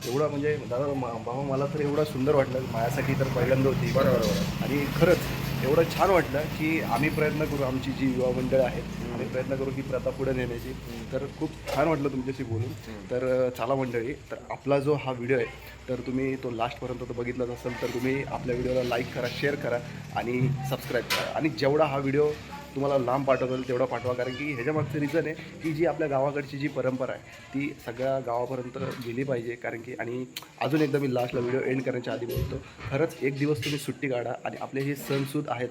एवढा म्हणजे दादा बाबा मला तर एवढा सुंदर वाटलं, माझ्यासाठी तर पहिल्यांदा होती. बरोबर. आणि खरंच एवढं छान वाटलं की आम्ही प्रयत्न करू, आमची जी युवा मंडळ आहेत आम्ही प्रयत्न करू ही प्रथा पुढे नेण्याची. तर खूप छान वाटलं तुमच्याशी बोलून. तर चला मंडळी, तर आपला जो हा व्हिडिओ आहे तर तुम्ही तो लास्टपर्यंत तो बघितलाच असेल तर तुम्ही आपल्या व्हिडिओला लाईक करा, शेअर करा आणि सबस्क्राईब करा. आणि जेवढा हा व्हिडिओ तुम्हाला लांब पाठवता येईल तेवढा पाठवा, कारण की ह्याच्यामागचं रिझन आहे की जी आपल्या गावाकडची जी परंपरा आहे ती सगळ्या गावापर्यंत गेली पाहिजे. कारण की आणि अजून एकदा मी लास्टला व्हिडिओ एंड करण्याच्या आधी बोलतो, खरंच एक दिवस तुम्ही सुट्टी काढा आणि आपले हे सणसूद आहेत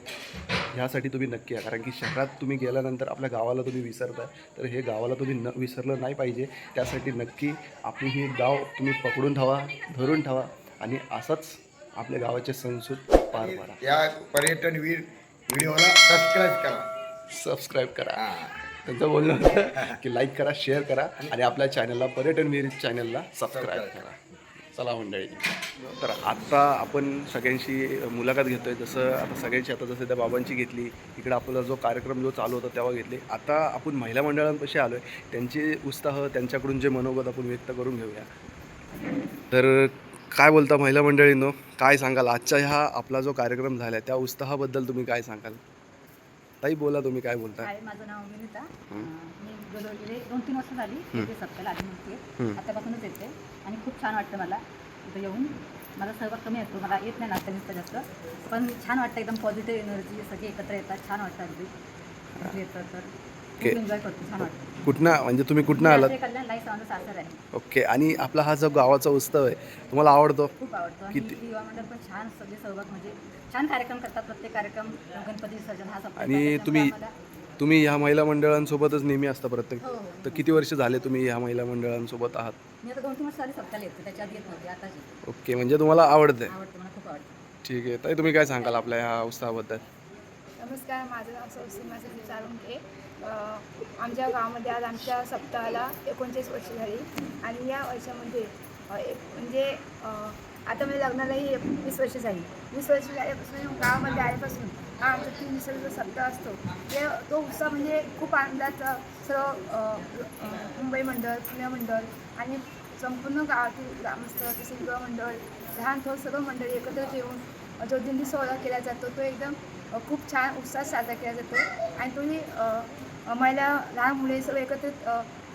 ह्यासाठी तुम्ही नक्की या. कारण की शहरात तुम्ही गेल्यानंतर आपल्या गावाला तुम्ही विसरताय, तर हे गावाला तुम्ही विसरलं नाही पाहिजे. त्यासाठी नक्की आपली ही गाव तुम्ही पकडून ठेवा, धरून ठेवा आणि असंच आपल्या गावाचे सणसूद पार पाडा. या पर्यटनवीर व्हिडिओला सबस्क्राईब करा. त्यांचं बोलणं होतं की लाईक करा, शेअर करा आणि आपल्या चॅनलला पर्यटनवीर चॅनलला सबस्क्राईब करा. चला मंडळी, तर आत्ता आपण सगळ्यांशी मुलाखत घेतो आहे. जसं आता सगळ्यांची आता जसं त्या बाबांची घेतली, इकडं आपला जो कार्यक्रम जो चालू होता तेव्हा घेतली. आता आपण महिला मंडळांपाशी आलो आहे, त्यांचे उत्साह त्यांच्याकडून जे मनोगत आपण व्यक्त करून घेऊया. तर काय बोलता महिला मंडळींनो, काय सांगाल आजच्या ह्या आपला जो कार्यक्रम झाला आहे त्या उत्साहाबद्दल तुम्ही काय सांगाल? ताई बोला, तुम्ही काय बोलता? माझं नाव विनिता. मी गेले 2-3 वर्ष झाली इथे सप्त्याला आली नव्हती, आतापासूनच येते आणि खूप छान वाटतं मला इथं येऊन. माझा सहभाग कमी असतो, मला येत नाही नाश्ता जास्त, पण छान वाटतं, एकदम पॉझिटिव्ह एनर्जी, सगळे एकत्र येतात, छान वाटतं अगदी येतं तर एन्जॉय करतो, छान वाटतं. कुठनं म्हणजे तुम्ही कुठनं आलात? कल्याण लाई सावंत सासर आहे. ओके. आणि आपला हा जो गावाचा उत्सव आहे तुम्हाला आवडतो? खूप आवडतो. आणि युवा मंडळ पण छान सगळे सहभाग म्हणजे छान कार्यक्रम करतात. प्रत्येक कार्यक्रम गणपती विसर्जन हा सप्ताह. आणि तुम्ही ह्या महिला मंडळांसोबतच नेहमी असता प्रत्येक? हो. तर किती वर्ष झाले तुम्ही ह्या महिला मंडळांसोबत आहात? मी आता 2-3 वर्ष झाली सप्त्याला येते, त्याच्या आधी येत नव्हती, आताच येते. ओके, म्हणजे तुम्हाला आवडतं? आवडतं, मला खूप आवडतं. ठीक आहे. ताई तुम्ही काय सांगाल आपल्या ह्या उत्साहाबद्दल? नमस्कार, माझं नाव सौसीमा चारुंके. आमच्या गावामध्ये आज आमच्या सप्ताहाला 39 वर्ष झाली आणि या वर्षामध्ये म्हणजे आता माझ्या लग्नालाही 20 वर्ष झाली. 20 वर्ष झाल्यापासून गावामध्ये आल्यापासून हा आमचा 3 दिवसाचा जो सप्ताह असतो तो उत्साह म्हणजे खूप आनंदात सर्व मुंबई मंडळ, पुणे मंडळ आणि संपूर्ण गावातील ग्रामस्थ, तसेच युवा मंडळ, लहान थोर सर्व मंडळी एकत्र येऊन जो दिंडी सोहळा केला जातो तो एकदम खूप छान उत्साहात साजरा केला जातो आणि तोही महिला, लहान मुले सर्व एकत्रित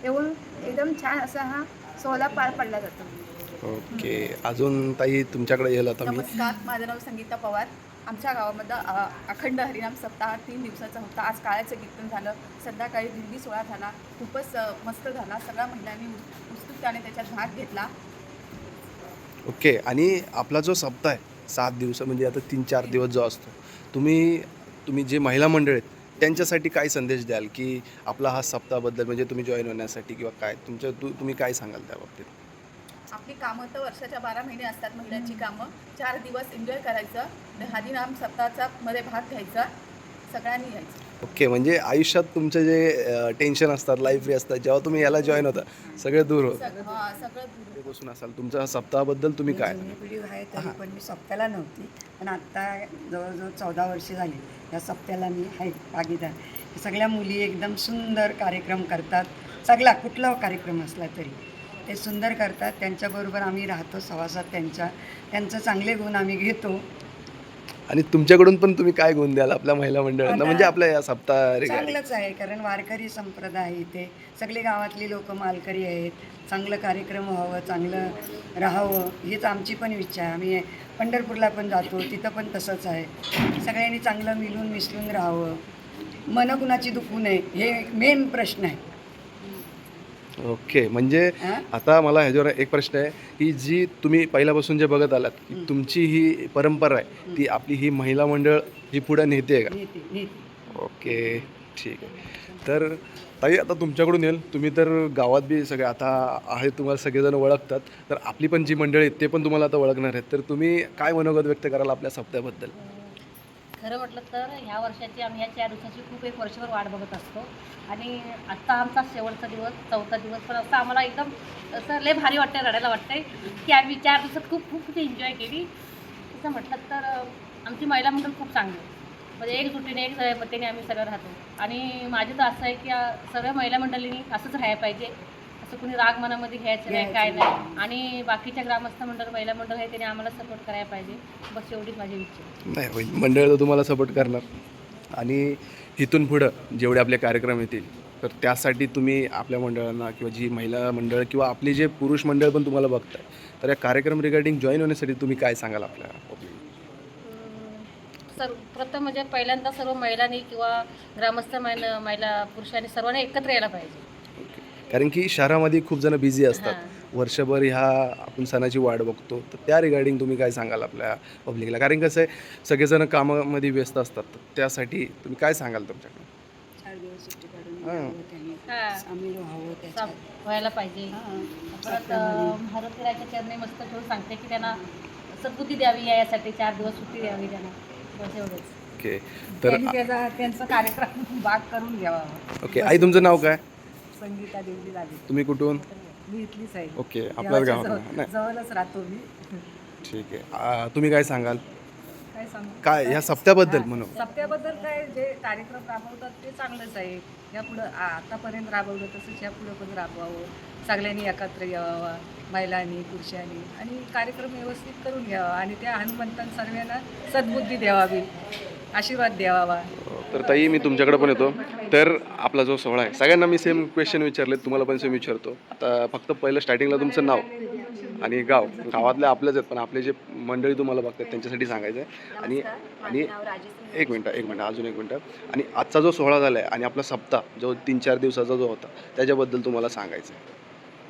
येऊन एकदम छान असा हा सोहळा पार पडला जातो. ओके. अजून ताई तुमच्याकडे येईल आता मी. नमस्कार, माझं नाव संगीता पवार. आमच्या गावामध्ये अखंड हरिनाम सप्ताह 3 दिवसाचा होता. आज काळाचं कीर्तन झालं, संध्याकाळी दिंडी सोहळा झाला, खूपच मस्त झाला. सगळ्या महिलांनी उत्सुकतेने त्याच्यात भाग घेतला. ओके. आणि आपला जो सप्ताह आहे 7 दिवस म्हणजे आता 3-4 दिवस जो असतो, तुम्ही जे महिला मंडळ आहेत त्यांच्यासाठी काय संदेश द्याल की आपला हा सप्ताहाबद्दल म्हणजे तुम्ही जॉईन होण्यासाठी किंवा काय तुम्ही काय सांगाल त्या बाबतीत? आपली कामं तर वर्षाच्या 12 महिने असतात महिलांची कामं. 4 दिवस एन्जॉय करायचं, हरिनाम सप्ताहाचा मध्ये भाग घ्यायचा, सगळ्यांनी घ्यायचं. ओके. म्हणजे आयुष्यात तुमचे जे टेन्शन असतात, लाईफ फ्री असतात, जेव्हा तुम्ही याला जॉईन होता सगळे दूर होतं. सगळं बसून असाल तुमच्या सप्ताहाबद्दल तुम्ही काय? पिढी आहे तरी पण मी सप्त्याला नव्हती, पण आत्ता जवळजवळ 14 वर्षे झाली या सप्त्याला मी आहे भागीदार. सगळ्या मुली एकदम सुंदर कार्यक्रम करतात. सगळा कुठला कार्यक्रम असला तरी ते सुंदर करतात. त्यांच्याबरोबर आम्ही राहतो, सहवासात त्यांचं चांगले गुण आम्ही घेतो. आणि तुमच्याकडून पण तुम्ही काय गुण द्याल आपल्या महिला मंडळांना म्हणजे आपल्या या सप्ताह? चांगलंच आहे, कारण वारकरी संप्रदाय इथे सगळे गावातली लोक मालकरी आहेत. चांगलं कार्यक्रम व्हावं, चांगलं राहावं हीच आमची पण इच्छा आहे. आम्ही पंढरपूरला पण जातो, तिथं पण तसंच आहे. सगळ्यांनी चांगलं मिळून मिसळून राहावं, मन कुणाची दुखू नये, हे मेन प्रश्न आहे. ओके. म्हणजे आता मला ह्याच्यावर एक प्रश्न आहे की जी तुम्ही पहिल्यापासून जे बघत आलात की तुमची ही परंपरा आहे ती आपली ही महिला मंडळ ही पुढे नेते का? ओके, ठीक आहे. तर ताई आता तुमच्याकडून येईल, तुम्ही तर गावात बी सगळे आता आहेत, तुम्हाला सगळेजण ओळखतात, तर आपली पण जी मंडळी आहेत ते पण तुम्हाला आता ओळखणार आहेत, तर तुम्ही काय मनोगत व्यक्त कराल आपल्या सप्त्याबद्दल? खरं म्हटलं तर ह्या वर्षाची आम्ही या 4 दिवसाची खूप एक वर्षभर वाट बघत असतो आणि आत्ता आमचा शेवटचा दिवस, 4था दिवस, पण असं आम्हाला एकदम असं लय भारी वाटतं, रडायला वाटतंय की आम्ही 4 दिवसात खूप एन्जॉय केली. तसं म्हटलं तर आमची महिला मंडळ खूप चांगली, म्हणजे एकजुटीने एक सहमतीने आम्ही सगळं राहतो आणि माझं तर असं आहे की सगळ्या महिला मंडळींनी असंच राहायला पाहिजे, असं कुणी राग मनामध्ये घ्यायचं नाही, काय नाही. आणि बाकीच्या ग्रामस्थ मंडळ, महिला मंडळ आहे त्यांनी आम्हाला सपोर्ट करायला पाहिजे. बस एवढीच माझी इच्छा आहे. नाही होईल, मंडळ तर तुम्हाला सपोर्ट करणार आणि इथून पुढं जेवढे आपले कार्यक्रम येतील तर त्यासाठी तुम्ही आपल्या मंडळांना किंवा जी महिला मंडळ किंवा आपले जे पुरुष मंडळ पण तुम्हाला बघताय तर या कार्यक्रम रिगार्डिंग जॉईन होण्यासाठी तुम्ही काय सांगाल आपल्या प्रथम म्हणजे पहिल्यांदा सर्व महिलांनी किंवा ग्रामस्थ महिला पुरुषांनी सर्वांनी एकत्र यायला पाहिजे. कारण की शहरामध्ये खूप जण बिझी असतात वर्षभर ह्या आपण सणाची वाट बघतो तर त्या रिगार्डिंग तुम्ही काय सांगाल आपल्या पब्लिकला कारण कसं आहे सगळेजण कामामध्ये व्यस्त असतात तर त्यासाठी तुम्ही काय सांगाल तुमच्याकडे 4 दिवस सुट्टी काढून यावं त्यांनी, सामील व्हावं त्याच्यात. व्हायला पाहिजे. परत भारतीराच्या चरणी मस्त ठेवून सांगते की त्यांना सद्बुद्धी द्यावी यासाठी 4 दिवस सुट्टी द्यावी त्यांना. बस एवढंच. ओके तर त्यांचा कार्यक्रम भाग करून घ्यावा. ओके आई तुमचं नाव काय संगीता देवी झाली. तुम्ही कुठून मी इथलीच आहे. ओके आपल्याच गावात नाही जवळच राहतो मी. ठीक आहे तुम्ही काय सांगाल काय सांगू काय ह्या सप्त्याबद्दल म्हणून सप्त्याबद्दल काय जे कार्यक्रम राबवतात ते चांगलंच आहे. यापुढं आतापर्यंत राबवलं तसंच यापुढं पण राबवावं. सगळ्यांनी एकत्र यावं महिलांनी पुरुषांनी आणि कार्यक्रम व्यवस्थित करून घ्यावा आणि त्या हनुमंतांना सर्वांना सद्बुद्धी द्यावी आशीर्वाद द्यावा. तर ताई मी तुमच्याकडे पण येतो तर आपला जो सोहळा आहे सगळ्यांना मी सेम क्वेश्चन विचारले तुम्हाला पण सेम विचारतो आता फक्त पहिलं स्टार्टिंगला तुमचं नाव आणि गावातले आपलेच आहेत पण आपले जे मंडळी तुम्हाला बघतात त्यांच्यासाठी सांगायचं आहे आणि एक मिनटं अजून एक मिनटं आणि आजचा जो सोहळा झाला आहे आणि आपला सप्ताह जो 3-4 दिवसाचा जो होता त्याच्याबद्दल तुम्हाला सांगायचं आहे.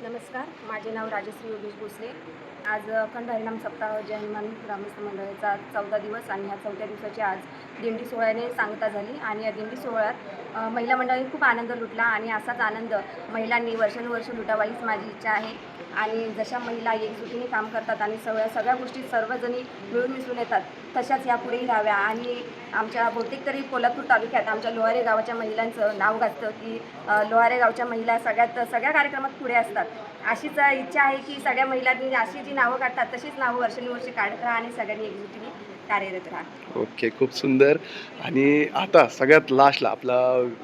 नमस्कार, माझे नाव राजश्री योगेश भोसले. आज अखंड हरिनाम सप्ताह जय हनुमान ग्रामस्थ मंडळाचा 14 दिवस आणि ह्या 4थ्या दिवसाची आज दिंडी सोहळ्याने सांगता झाली आणि या दिंडी सोहळ्यात महिला मंडळाने खूप आनंद लुटला आणि असाच आनंद महिलांनी वर्षानुवर्ष लुटावा हीच माझी इच्छा आहे. आणि जशा महिला एकजुटीने काम करतात आणि सगळ्या गोष्टी सर्वजणी मिळून मिसळून येतात तशाच यापुढेही राहाव्या. आणि आमच्या बहुतेक तरी कोल्हापूर तालुक्यात आमच्या लोहारे गावाच्या महिलांचं नाव गाजतं की लोहारे गावच्या महिला सगळ्या कार्यक्रमात पुढे असतात. अशीच इच्छा आहे की सगळ्या महिलांनी अशी जी नावं काढतात तशीच नावं वर्षानुवर्षे काढत राहा आणि सगळ्यांनी एकजुटीने कार्यरत राहा. ओके खूप सुंदर. आणि आता सगळ्यात लास्टला आपला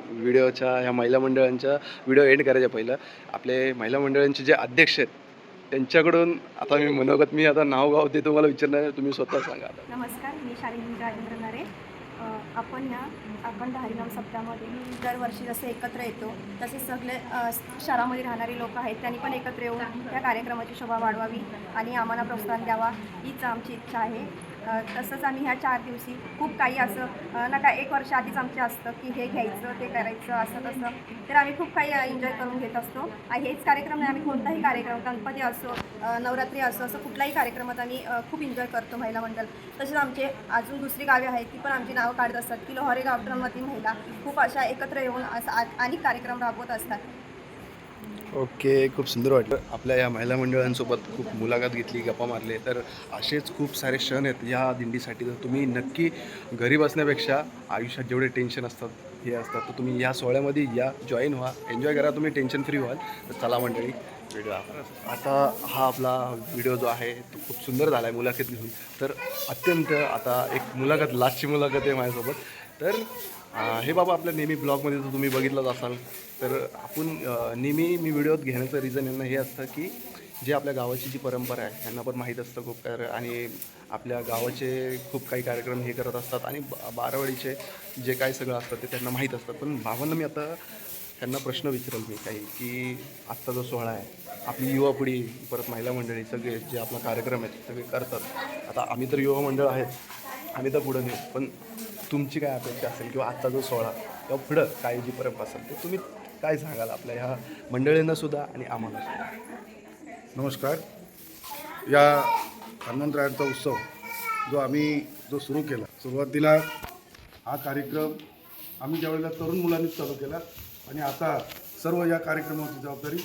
व्हिडिओच्या ह्या महिला मंडळांच्या व्हिडिओ एंड करायच्या पहिलं आपले महिला मंडळांचे जे अध्यक्ष आहेत त्यांच्याकडून आता मी मनोगत मी आता नाव गाव ते तुम्हाला विचारणार तुम्ही स्वतः सांगा. नमस्कार, मी शालिनी राजेंद्र नारे. आपण या अखंड हरिनाम सप्ताहामध्ये दरवर्षी जसे एकत्र येतो तसे सगळे शहरामध्ये राहणारे लोक आहेत त्यांनी पण एकत्र येऊन या कार्यक्रमाची शोभा वाढवावी आणि आम्हाला प्रोत्साहन द्यावा हीच आमची इच्छा आहे. तसंच आम्ही ह्या 4 दिवशी खूप काही असं नका 1 वर्ष आधीच आमचे असतं की हे घ्यायचं ते करायचं असं तसं तर आम्ही खूप काही एन्जॉय करून घेत असतो. हेच कार्यक्रम नाही आम्ही कोणताही कार्यक्रम गणपती असो नवरात्री असो असं कुठलाही कार्यक्रमात आम्ही खूप एन्जॉय करतो महिला मंडळ. तसेच आमचे अजून दुसरी गावे आहेत ती पण आमची नावं काढत असतात की लोहारे गावठणमधील महिला खूप अशा एकत्र येऊन असं अनेक कार्यक्रम राबवत असतात. ओके खूप सुंदर वाटलं आपल्या या महिला मंडळांसोबत खूप मुलाखत घेतली गप्पा मारले. तर असेच खूप सारे क्षण आहेत या दिंडीसाठी तर तुम्ही नक्की घरी बसण्यापेक्षा आयुष्यात जेवढे टेन्शन असतात हे असतात तर तुम्ही या सोहळ्यामध्ये या जॉईन व्हा एन्जॉय करा तुम्ही टेन्शन फ्री व्हाल. तर चला मंडळी व्हिडिओ आता हा आपला व्हिडिओ जो आहे तो खूप सुंदर झाला आहे मुलाखत घेऊन. तर अत्यंत आता एक मुलाखत लास्टची मुलाखत आहे माझ्यासोबत. तर हे बाबा आपल्या नेहमी ब्लॉगमध्ये जर तुम्ही बघितलंच असाल तर आपण नेहमी मी व्हिडिओत घेण्याचं रिझन यांना हे असतं की जे आपल्या गावाची जी परंपरा आहे यांना पण माहीत असतं खूप काय आणि आपल्या गावाचे खूप काही कार्यक्रम हे करत असतात आणि बारावडीचे जे काय सगळं असतं ते त्यांना माहीत असतं. पण भावांना मी आता त्यांना प्रश्न विचारेल मी काही की आजचा जो सोहळा आहे आपली युवा पिढी परत महिला मंडळी सगळे जे आपला कार्यक्रम आहेत सगळे करतात. आता आम्ही तर युवा मंडळ आहेत आम्ही तर पुढं नेऊ पण तुमची काय अपेक्षा असेल किंवा आजचा जो सोहळा किंवा पुढं काही जी परंपरा असेल ते तुम्ही काय सांगाल आपल्या ह्या मंडळींनासुद्धा आणि आम्हाला सुद्धा. नमस्कार. या हनुमंतरायांचा उत्सव जो सुरू केला सुरुवातीला हा कार्यक्रम आम्ही ज्यावेळेला तरुण मुलांनीच चालू केला आणि आता सर्व या कार्यक्रमाची जबाबदारी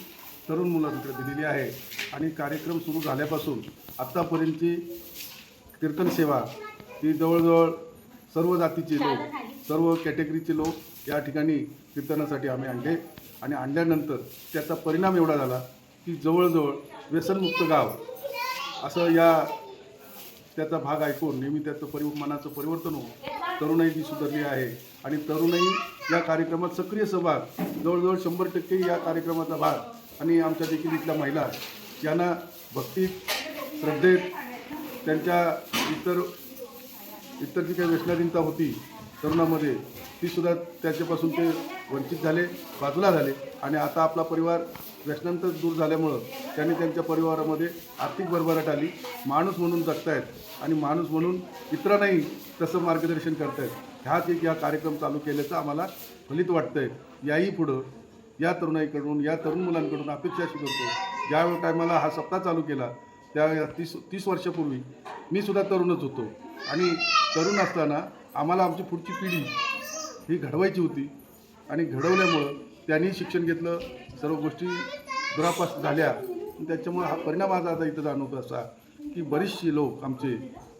तरुण मुलांकडे दिलेली आहे. आणि कार्यक्रम सुरू झाल्यापासून आत्तापर्यंतची कीर्तन सेवा ही जवळजवळ सर्व जातीचे लोक सर्व कॅटेगरीचे लोक या ठिकाणी कीर्तनासाठी आम्ही आणले आणि आणल्यानंतर त्याचा परिणाम एवढा झाला की जवळजवळ व्यसनमुक्त गाव असं त्याचा भाग ऐकून नेहमी त्याचं मनाचं परिवर्तन होऊन तरुणाई जी सुधारली आहे आणि तरुणाई या कार्यक्रमात सक्रिय सहभाग जवळजवळ 100% या कार्यक्रमाचा भाग आणि आमच्या देखील इथल्या महिला यांना भक्तीत, श्रद्धेत, त्यांच्या इतर जी काही व्यसनाधीनता होती तरुणामध्ये तीसुद्धा त्याच्यापासून ते वंचित झाले, बाजूला झाले आणि आता आपला परिवार व्यसनांतर दूर झाल्यामुळं त्यांनी त्यांच्या परिवारामध्ये आर्थिक भरभराट आली, माणूस म्हणून जगतायत आणि माणूस म्हणून इतरांनाही तसं मार्गदर्शन करतायत. ह्याच एक या कार्यक्रम चालू केल्याचं आम्हाला फलित वाटतंय. याही पुढं या तरुणाईकडून, या तरुण मुलांकडून अपेक्षा अशी करतो, ज्या टायमाला हा सप्ताह चालू केला त्या 30 वर्षापूर्वी मी सुद्धा तरुणच होतो आणि तरुण असताना आम्हाला आमची पुढची पिढी ही घडवायची होती आणि घडवल्यामुळं त्यांनी शिक्षण घेतलं, सर्व गोष्टी दुरापास्त झाल्या. त्याच्यामुळं हा परिणाम आज आता इथं जाणवतो असा की बरीचशी लोक आमचे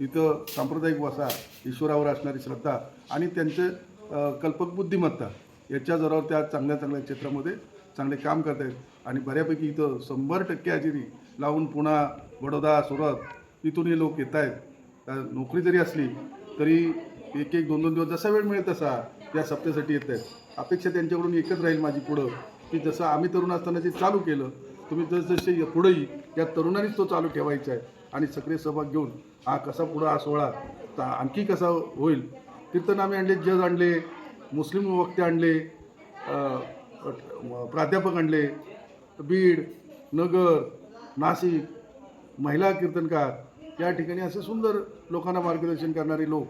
इथं सांप्रदायिक वसा, ईश्वरावर असणारी श्रद्धा आणि त्यांचं कल्पक बुद्धिमत्ता याच्या जोरावर त्या चांगल्या चांगल्या क्षेत्रामध्ये चांगले काम करत आहेत आणि बऱ्यापैकी इथं 100% हजेरी लावून पुणा, बडोदा, सुरत इथून हे लोक येत आहेत. नोकरी जरी असली तरी 1-2 दिवस जसा वेळ मिळेल तसा या सप्त्यासाठी येत आहेत. अपेक्षा त्यांच्याकडून एकच राहील माझी पुढं की जसं आम्ही तरुण असताना जे चालू केलं तुम्ही जसजसे पुढेही या तरुणांनीच तो चालू ठेवायचा आहे आणि सक्रिय सहभाग घेऊन हा कसा पुढं हा सोहळा आणखी कसा होईल. कीर्तन आम्ही आणले, जज आणले, मुस्लिम वक्ते आणले, प्राध्यापक आणले, बीड, नगर, नाशिक, महिला कीर्तनकार या ठिकाणी असे सुंदर लोकांना मार्गदर्शन करणारे लोक,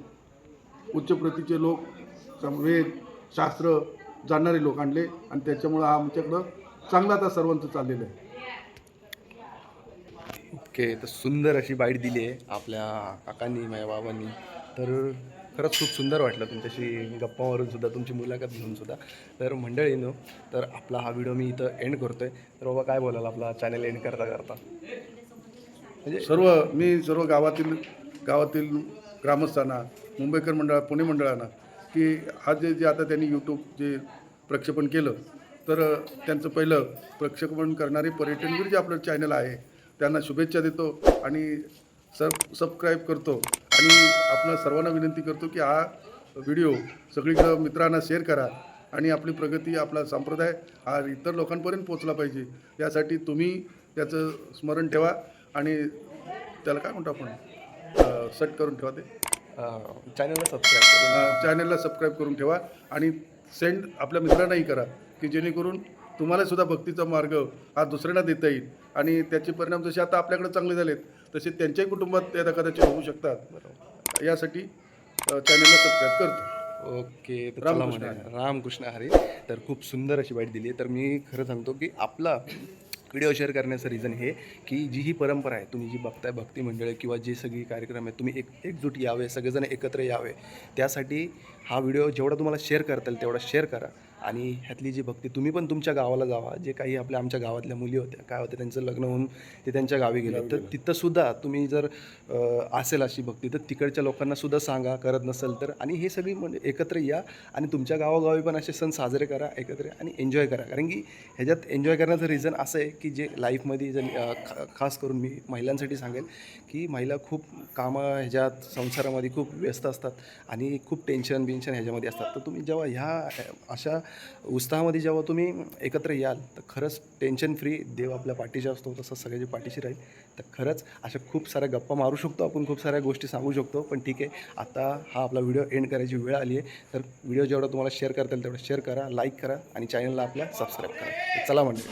उच्च प्रतीचे लोक, वेद, शास्त्र जाणणारे लोक आणले आणि त्याच्यामुळं आमच्याकडं चांगलं आता सर्वांचं चाललेलं आहे. ओके, तर सुंदर अशी बाईट दिली आहे आपल्या काकांनी, माझ्या बाबांनी. तर खरंच खूप सुंदर वाटलं तुमच्याशी गप्पा मारून सुद्धा, तुमची मुलाखत घेऊन सुद्धा. तर मंडळींनो, तर आपला हा व्हिडिओ मी इथं एंड करतो आहे. तर बाबा काय बोलाल आपला चॅनल एंड करता करता? म्हणजे सर्व गावातील ग्रामस्थांना, मुंबईकर मंडळा, पुणे मंडळांना की हा जे आता त्यांनी यूट्यूब जे प्रक्षेपण केलं तर त्यांचं पहिलं प्रक्षेपण करणारे पर्यटनवीर जे आपलं चॅनल आहे त्यांना शुभेच्छा देतो आणि सबस्क्राईब करतो आणि आपल्या सर्वांना विनंती करतो की हा व्हिडिओ सगळीकडं मित्रांना शेअर करा आणि आपली प्रगती, आपला संप्रदाय हा इतर लोकांपर्यंत पोचला पाहिजे. यासाठी तुम्ही त्याचं स्मरण ठेवा आणि त्याला काय म्हणतो आपण सेट करून ठेवा, ते चॅनलला सबस्क्राईब करून ठेवा आणि सेंड आपल्या मित्रांनाही करा की जेणेकरून तुम्हालासुद्धा भक्तीचा मार्ग हा दुसऱ्यांना देता येईल आणि त्याचे परिणाम जसे आता आपल्याकडे चांगले झालेत तसे त्यांच्याही कुटुंबात ते आता कदाचित होऊ शकतात. यासाठी चॅनलला सबस्क्राईब करतो. ओके, तर रामकृष्ण हरी. तर खूप सुंदर अशी बाईट दिली. तर मी खरं सांगतो की आपला व्हिडिओ शेअर करण्याचं रिझन हे की जी ही परंपरा आहे, तुम्ही जी बघताय भक्ती मंडळ किंवा जे सगळी कार्यक्रम आहेत, तुम्ही एकजूट यावे, सगळेजण एकत्र यावे, त्यासाठी हा व्हिडिओ जेवढा तुम्हाला शेअर करता येईल तेवढा शेअर करा. आणि ह्यातली जी भक्ती, तुम्ही पण तुमच्या गावाला जावा. जे काही आमच्या गावातल्या मुली होत्या, काय होते, त्यांचं लग्न होऊन ते त्यांच्या गावी गेलं, तर तिथंसुद्धा तुम्ही जर असेल अशी भक्ती तर तिकडच्या लोकांनासुद्धा सांगा, करत नसेल तर. आणि हे सगळी म्हणजे एकत्र या आणि तुमच्या गावोगावी पण असे सण साजरे करा एकत्र आणि एन्जॉय करा. कारण की ह्याच्यात एन्जॉय करण्याचं रिझन असं आहे की जे लाईफमध्ये खास करून मी महिलांसाठी सांगेल की महिला खूप कामं ह्याच्यात संसारामध्ये खूप व्यस्त असतात आणि खूप टेन्शन ह्याच्यामध्ये असतात. तर तुम्ही जेव्हा ह्या अशा उत्साहामध्ये जेव्हा तुम्ही एकत्र याल तर खरंच टेन्शन फ्री देव आपल्या पाठीशी असतो, तसं सगळ्याची पाठीशी राहील. तर खरंच अशा खूप साऱ्या गप्पा मारू शकतो आपण, खूप साऱ्या गोष्टी सांगू शकतो. पण ठीक आहे, आता हा आपला व्हिडिओ एंड करायची वेळ आली आहे. तर व्हिडिओ जेवढा तुम्हाला शेअर करता येईल तेवढं शेअर करा, लाईक करा आणि चॅनलला आपल्या सबस्क्राईब करा. चला म्हणजे